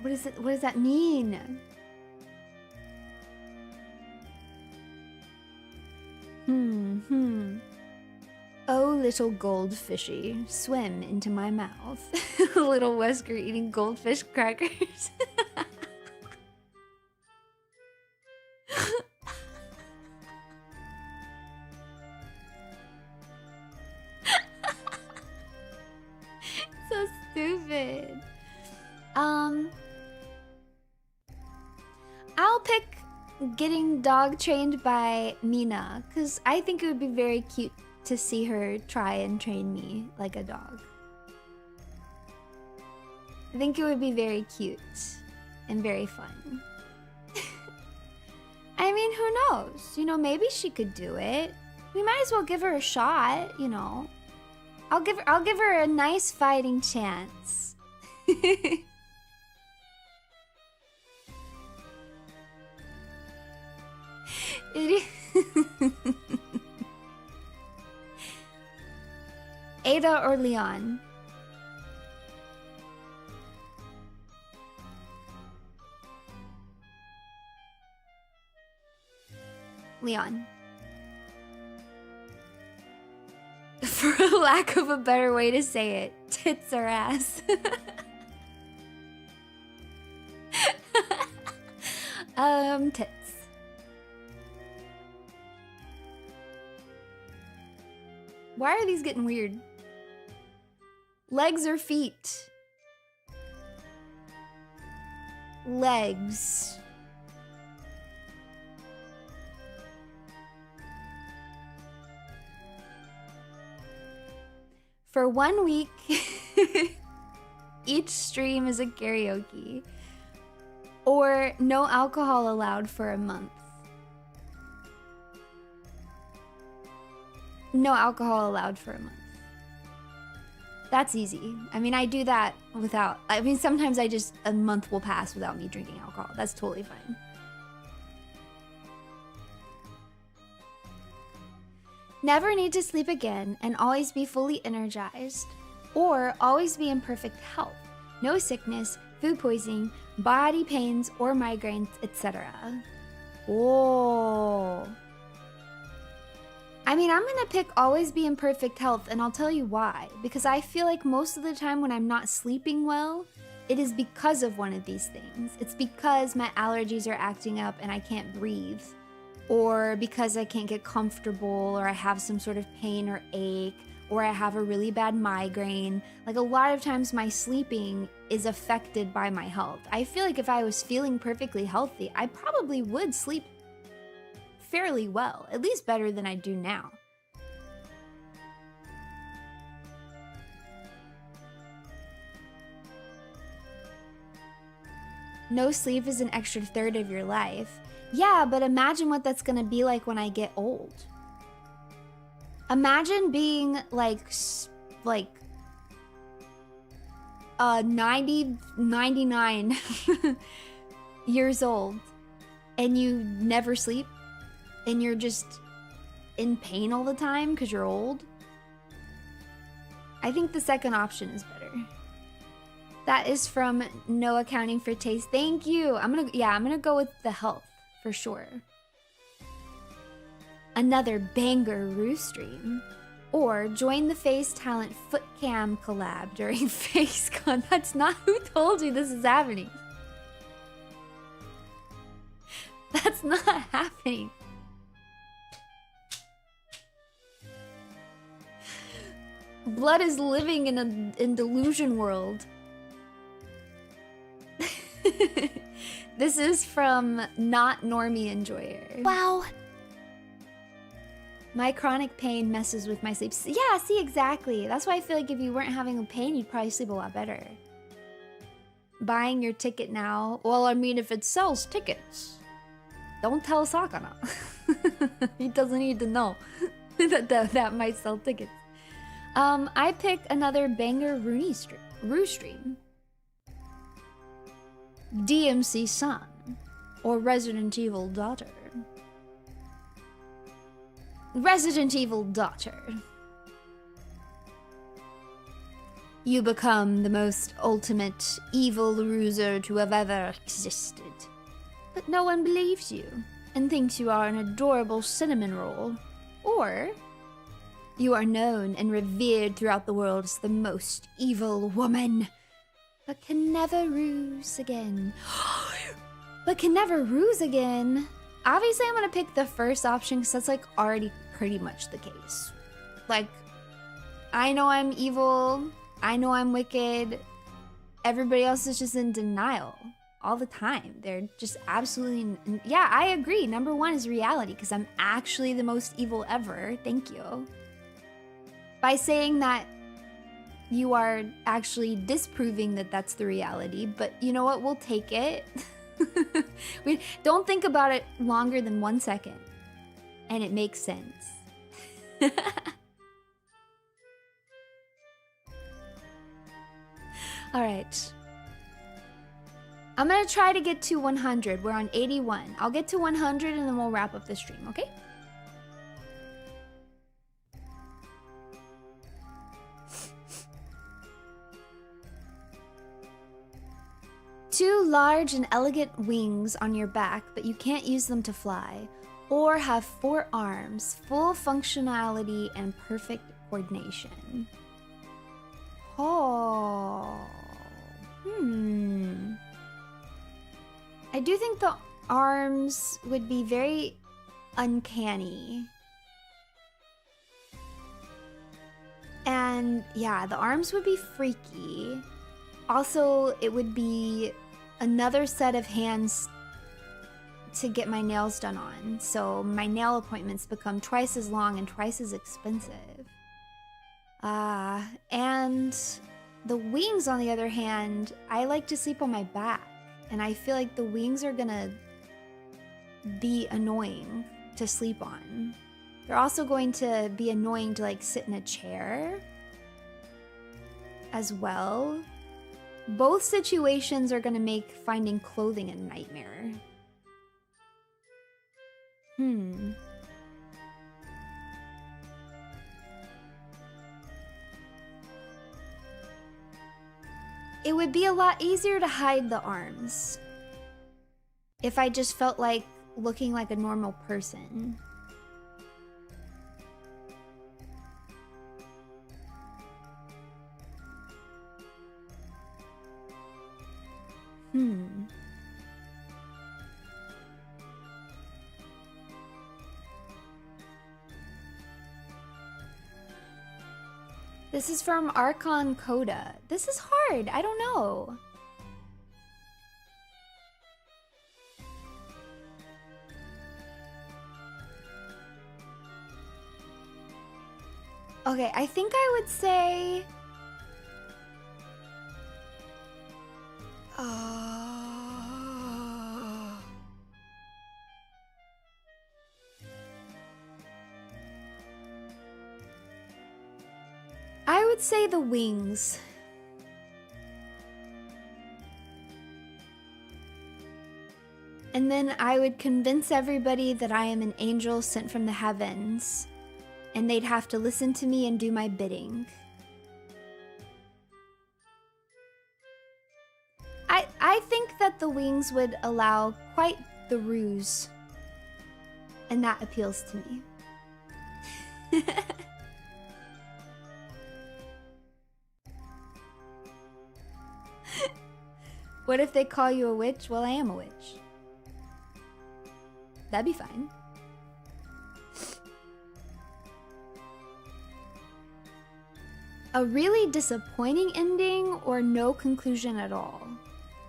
A: What does that mean? Oh, little goldfishy, swim into my mouth. Little Wesker eating goldfish crackers. So stupid. I'll pick getting dog trained by Mina, because I think it would be very cute to see her try and train me like a dog. I think it would be very cute and very fun. I mean, who knows? You know, maybe she could do it. We might as well give her a shot, you know. I'll give her a nice fighting chance. Ada or Leon? Leon. For lack of a better way to say it, tits or ass. Tits. Why are these getting weird? Legs or feet? Legs. For 1 week, each stream is a karaoke. Or no alcohol allowed for a month. No alcohol allowed for a month. That's easy. I mean, I do that without... I mean, sometimes a month will pass without me drinking alcohol. That's totally fine. Never need to sleep again and always be fully energized. Or always be in perfect health. No sickness, food poisoning, body pains, or migraines, etc. Whoa. I mean, I'm gonna pick always be in perfect health, and I'll tell you why. Because I feel like most of the time when I'm not sleeping well, it is because of one of these things. It's because my allergies are acting up and I can't breathe. Or because I can't get comfortable, or I have some sort of pain or ache, or I have a really bad migraine. Like, a lot of times my sleeping is affected by my health. I feel like if I was feeling perfectly healthy, I probably would sleep fairly well, at least better than I do now. No sleep is an extra third of your life. Yeah, but imagine what that's gonna be like when I get old. Imagine being like 99 years old and you never sleep and you're just in pain all the time because you're old, I think the second option is better. That is from No Accounting for Taste. Thank you. I'm gonna go with the health for sure. Another banger Ruse stream. Or join the Face Talent Foot Cam collab during FaceCon. That's not who told you this is happening. That's not happening. Blood is living in delusion world. This is from Not Normie Enjoyer. Wow. My chronic pain messes with my sleep. Yeah, see, exactly. That's why I feel like if you weren't having a pain, you'd probably sleep a lot better. Buying your ticket now. Well, I mean, if it sells tickets, don't tell Sakana. He doesn't need to know that might sell tickets. I pick another banger Ruse stream. DMC Son or Resident Evil Daughter. Resident Evil Daughter. You become the most ultimate evil ruser to have ever existed. But no one believes you and thinks you are an adorable cinnamon roll. Or you are known and revered throughout the world as the most evil woman, but can never ruse again. Obviously, I'm gonna pick the first option because that's like already pretty much the case. Like, I know I'm evil. I know I'm wicked. Everybody else is just in denial all the time. They're just absolutely... Yeah, I agree. Number one is reality because I'm actually the most evil ever. Thank you. By saying that, you are actually disproving that that's the reality, but you know what? We'll take it. We don't think about it longer than 1 second, and it makes sense. All right. I'm gonna try to get to 100. We're on 81. I'll get to 100 and then we'll wrap up the stream, okay? Two large and elegant wings on your back, but you can't use them to fly. Or have 4 arms, full functionality and perfect coordination. Oh. I do think the arms would be very uncanny. And yeah, the arms would be freaky. Also, it would be another set of hands to get my nails done on. So my nail appointments become twice as long and twice as expensive. And the wings, on the other hand, I like to sleep on my back. And I feel like the wings are gonna be annoying to sleep on. They're also going to be annoying to like sit in a chair as well. Both situations are gonna make finding clothing a nightmare. It would be a lot easier to hide the arms if I just felt like looking like a normal person. This is from Archon Coda. This is hard. I don't know. Okay, I think I would say... I would say the wings. And then I would convince everybody that I am an angel sent from the heavens, and they'd have to listen to me and do my bidding. I think that the wings would allow quite the ruse, and that appeals to me. What if they call you a witch? Well, I am a witch. That'd be fine. A really disappointing ending or no conclusion at all?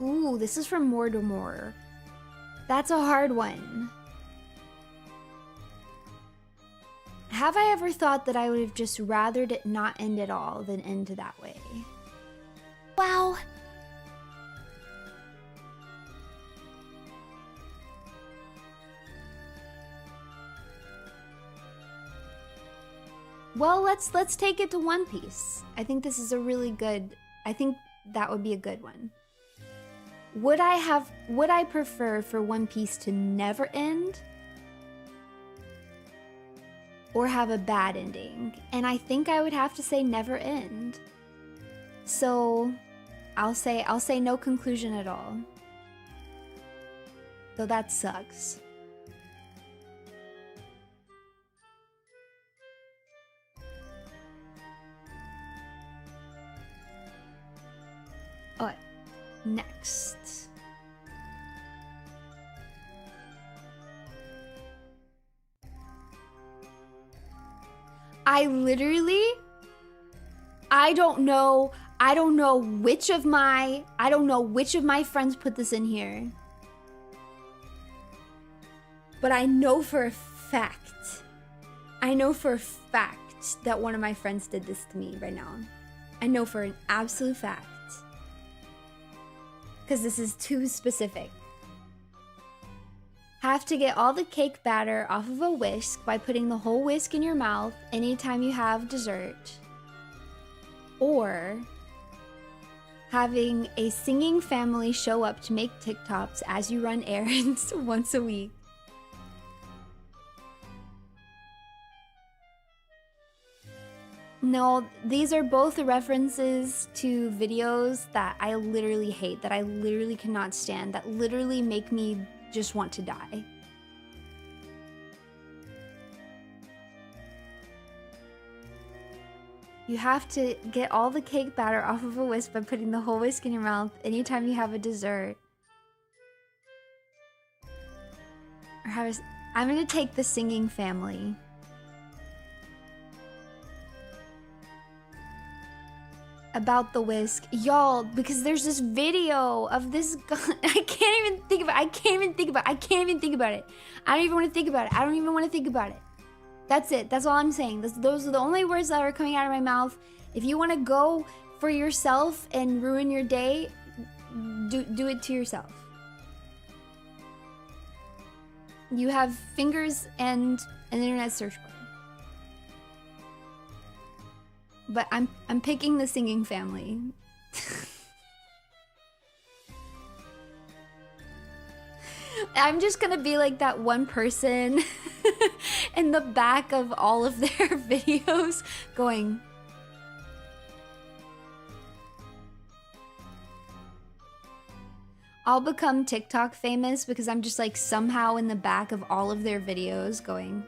A: Ooh, this is from More to More. That's a hard one. Have I ever thought that I would have just rathered it not end at all than end that way? Wow. Well, let's take it to One Piece. I think this is a really good, I think that would be a good one. Would I prefer for One Piece to never end or have a bad ending? And I think I would have to say never end. So I'll say no conclusion at all. Though that sucks. Alright, next. I don't know which of my friends put this in here. But I know for a fact that one of my friends did this to me right now. I know for an absolute fact. Because this is too specific. Have to get all the cake batter off of a whisk by putting the whole whisk in your mouth anytime you have dessert. Or having a singing family show up to make TikToks as you run errands once a week. No, these are both references to videos that I literally hate, that I literally cannot stand, that literally make me just want to die. You have to get all the cake batter off of a whisk by putting the whole whisk in your mouth anytime you have a dessert. I'm gonna take the singing family. About the whisk, y'all, because there's this video of this guy. I can't even think about it. I don't even want to think about it. That's it. That's all I'm saying. Those are the only words that are coming out of my mouth. If you want to go for yourself and ruin your day, do it to yourself. You have fingers and an internet search bar. But I'm picking the singing family. I'm just gonna be like that one person in the back of all of their videos going, I'll become TikTok famous because I'm just like somehow in the back of all of their videos going.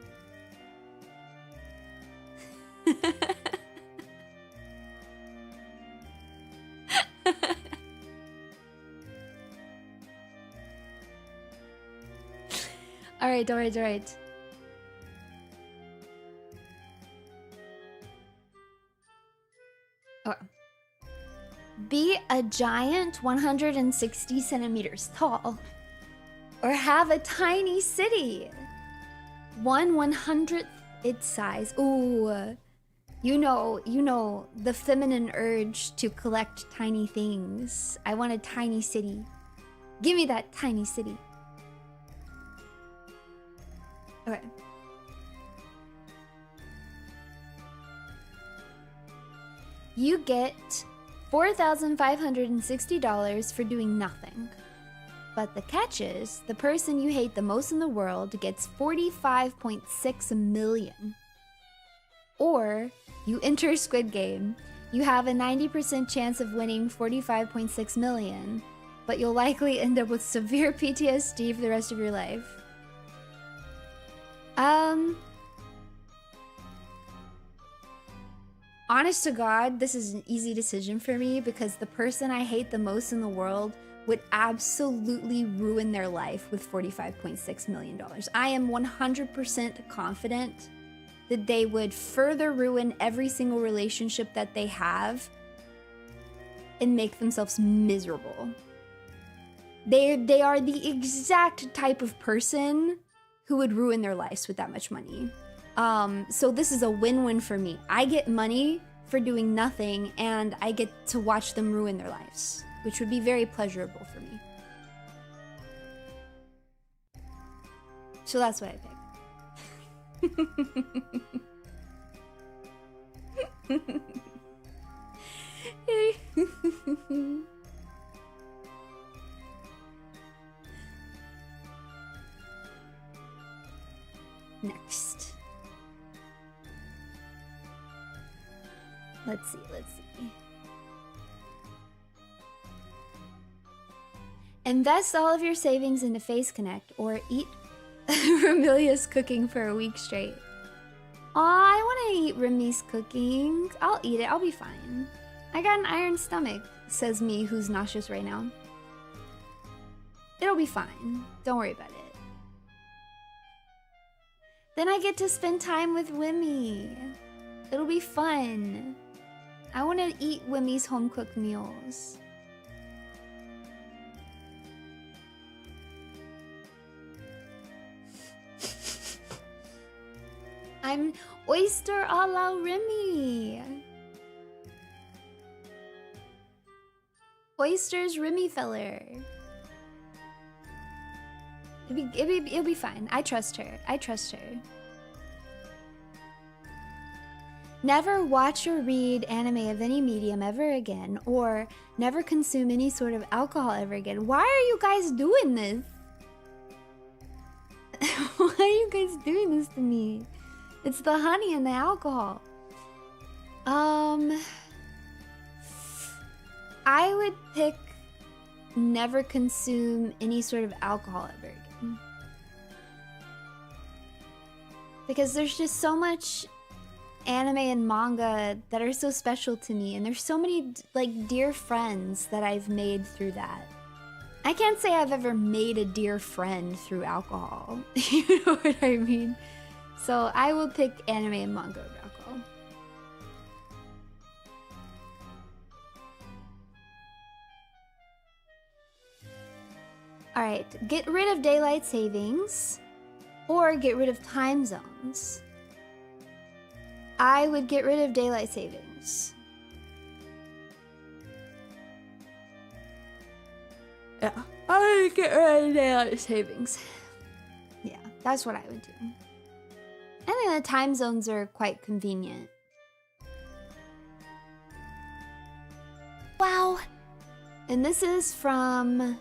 A: All right. Okay. Be a giant 160 centimeters tall, or have a tiny city, 1/100th its size. Ooh, you know the feminine urge to collect tiny things. I want a tiny city. Give me that tiny city. Okay. You get $4,560 for doing nothing. But the catch is, the person you hate the most in the world gets 45.6 million. Or, you enter Squid Game. You have a 90% chance of winning 45.6 million, but you'll likely end up with severe PTSD for the rest of your life. Honest to God, this is an easy decision for me because the person I hate the most in the world would absolutely ruin their life with $45.6 million. I am 100% confident that they would further ruin every single relationship that they have and make themselves miserable. They are the exact type of person who would ruin their lives with that much money. So this is a win-win for me. I get money for doing nothing, and I get to watch them ruin their lives, which would be very pleasurable for me. So that's what I picked. Next. Let's see. Invest all of your savings into Face Connect or eat Ramilia's cooking for a week straight. Aw, I want to eat Remy's cooking. I'll eat it. I'll be fine. I got an iron stomach, says me who's nauseous right now. It'll be fine. Don't worry about it. Then I get to spend time with Wimmy. It'll be fun. I want to eat Wimmy's home-cooked meals. I'm oyster a la Remy. Oysters Remy feller. It'll be fine. I trust her. Never watch or read anime of any medium ever again, or never consume any sort of alcohol ever again. Why are you guys doing this? Why are you guys doing this to me? It's the honey and the alcohol. I would pick never consume any sort of alcohol ever again. Because there's just so much anime and manga that are so special to me, and there's so many like dear friends that I've made through that. I can't say I've ever made a dear friend through alcohol. You know what I mean? So I will pick anime and manga over alcohol. Alright, get rid of daylight savings or get rid of time zones. I would get rid of daylight savings. Yeah, I would get rid of daylight savings. Yeah, that's what I would do. I think the time zones are quite convenient. Wow. And this is from...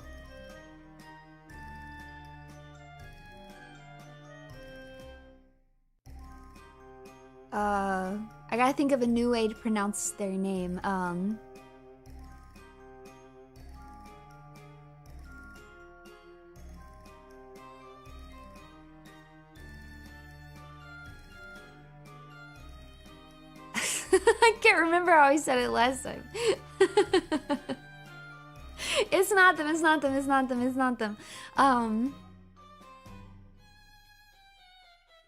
A: I gotta think of a new way to pronounce their name. I can't remember how I said it last time. It's not them.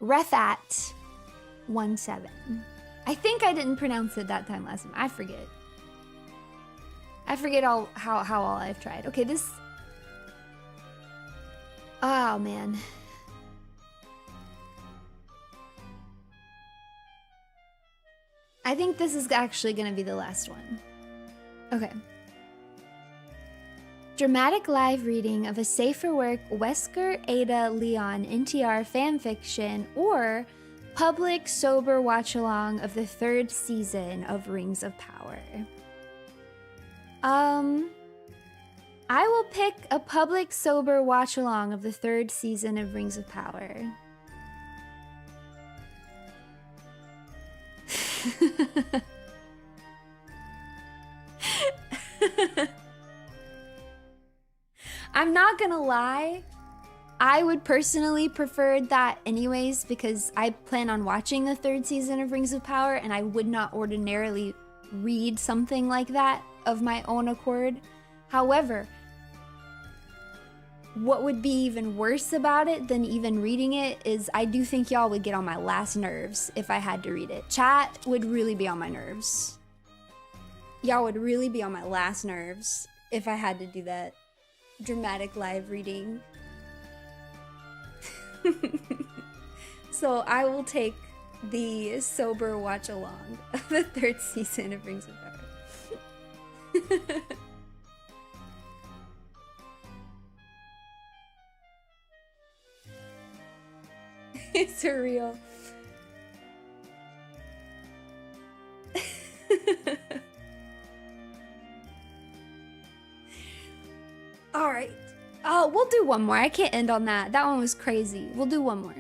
A: Refat17. I think I didn't pronounce it that time last time. I forget how all I've tried. Okay, this... Oh, man. I think this is actually going to be the last one. Okay. Dramatic live reading of a safer work Wesker Ada Leon NTR fanfiction or public sober watch-along of the 3rd season of Rings of Power. I will pick a public sober watch along of the 3rd season of Rings of Power. I'm not gonna lie, I would personally prefer that anyways, because I plan on watching the 3rd season of Rings of Power, and I would not ordinarily read something like that of my own accord. However, what would be even worse about it than even reading it is I do think y'all would get on my last nerves if I had to read it. Chat would really be on my nerves. Y'all would really be on my last nerves if I had to do that dramatic live reading. So I will take the sober watch along of the 3rd season of Rings of Power. It's surreal. All right. Oh, we'll do one more. I can't end on that. That one was crazy. We'll do one more.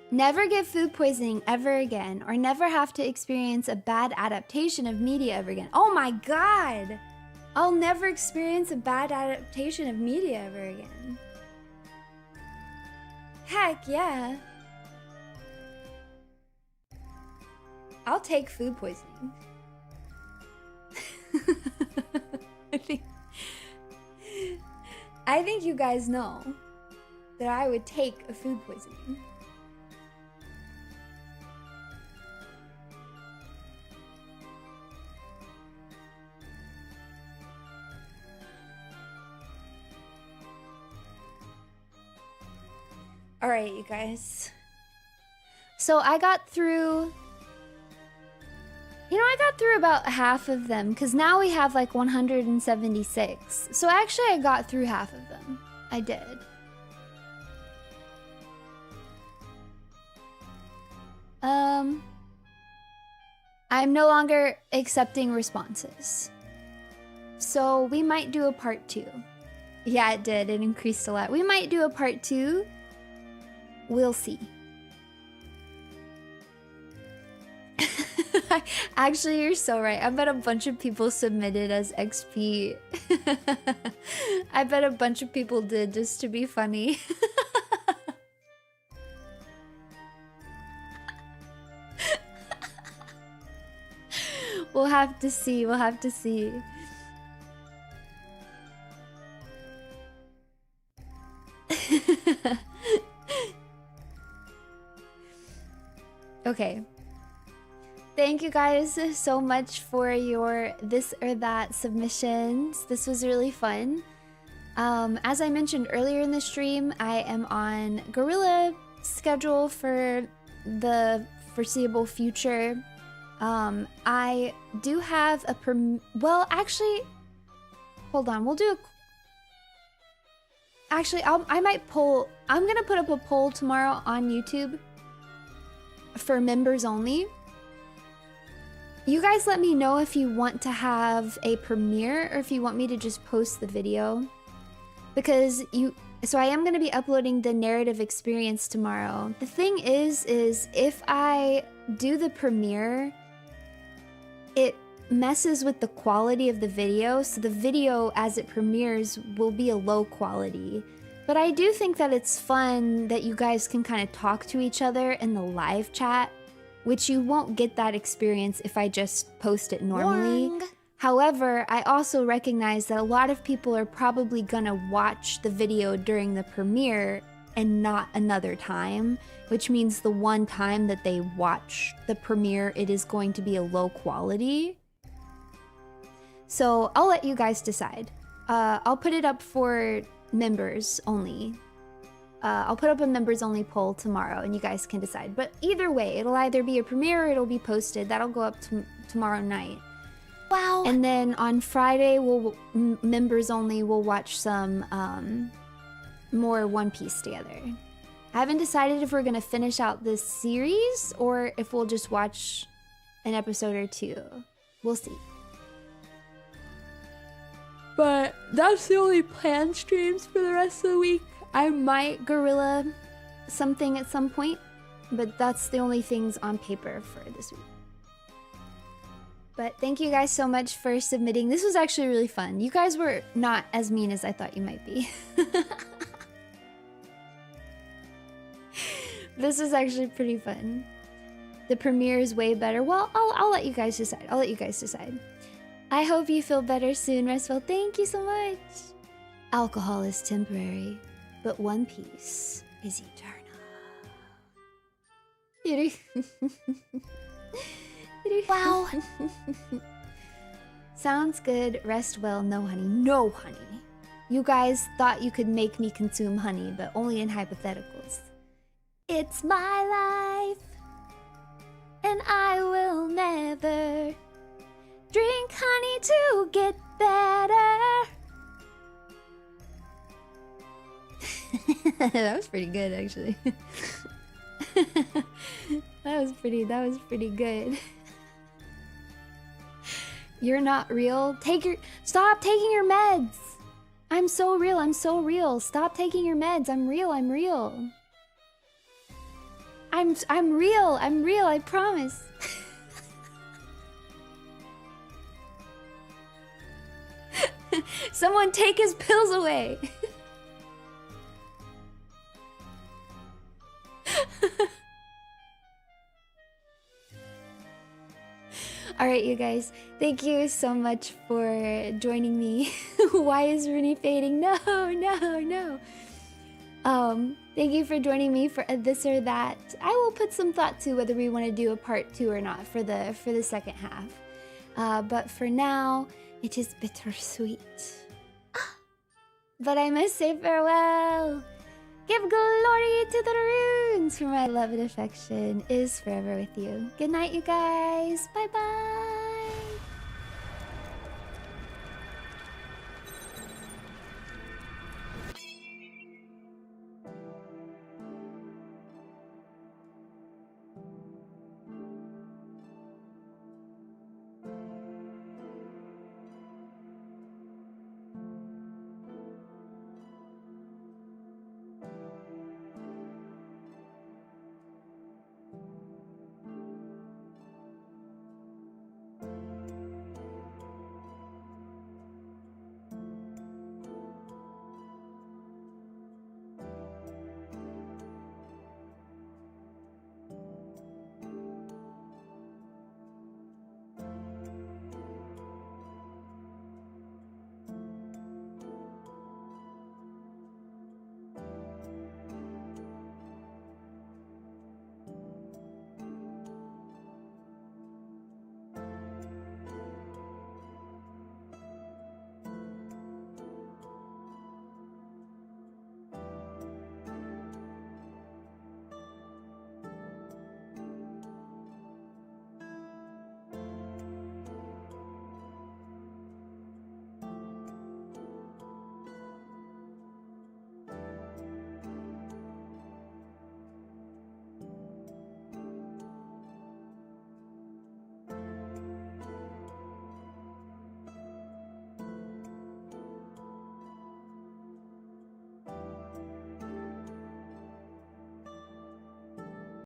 A: Never get food poisoning ever again, or never have to experience a bad adaptation of media ever again. Oh my god! I'll never experience a bad adaptation of media ever again. Heck yeah. I'll take food poisoning. I think you guys know that I would take a food poisoning. All right, you guys. So I got through... You know, I got through about half of them, because now we have like 176. So actually I got through half of them. I did. I'm no longer accepting responses. So we might do a part 2. Yeah, it did. It increased a lot. We might do a part 2. We'll see. Actually, you're so right. I bet a bunch of people submitted as XP. I bet a bunch of people did just to be funny. We'll have to see. We'll have to see. Okay. Thank you guys so much for your this or that submissions. This was really fun. As I mentioned earlier in the stream, I am on Gorilla schedule for the foreseeable future. I do have a well, actually, hold on. We'll do a... Actually, I might poll... I'm gonna put up a poll tomorrow on YouTube for members only. You guys let me know if you want to have a premiere or if you want me to just post the video. Because so I am going to be uploading the narrative experience tomorrow. The thing is if I do the premiere, it messes with the quality of the video. So the video as it premieres will be a low quality. But I do think that it's fun that you guys can kind of talk to each other in the live chat, which you won't get that experience if I just post it normally. Wrong. However, I also recognize that a lot of people are probably gonna watch the video during the premiere and not another time, which means the one time that they watch the premiere, it is going to be a low quality. So I'll let you guys decide. I'll put it up for members only. I'll put up a members only poll tomorrow and you guys can decide. But either way, it'll either be a premiere or it'll be posted. That'll go up tomorrow night. Wow. And then on Friday, members only will watch some more One Piece together. I haven't decided if we're going to finish out this series or if we'll just watch an episode or two. We'll see. But that's the only planned streams for the rest of the week. I might gorilla something at some point, but that's the only things on paper for this week. But thank you guys so much for submitting. This was actually really fun. You guys were not as mean as I thought you might be. This is actually pretty fun. The premiere is way better. Well, I'll let you guys decide. I'll let you guys decide. I hope you feel better soon, Restful. Thank you so much. Alcohol is temporary, but One Piece is eternal. Wow. Sounds good. Rest well. No honey. No honey. You guys thought you could make me consume honey, but only in hypotheticals. It's my life, and I will never drink honey to get better. That was pretty good, actually. That was pretty good. You're not real. Stop taking your meds. I'm so real. I'm so real. Stop taking your meds. I'm real. I'm real. I'm real. I'm real. I promise. Someone take his pills away. Alright, you guys. Thank you so much for joining me. Why is Runie fading? No, no, no. Thank you for joining me for a this or that. I will put some thought to whether we want to do a part 2 or not for the second half. But for now, it is bittersweet. But I must say farewell. Give glory to the runes, for my love and affection is forever with you. Good night, you guys. Bye-bye.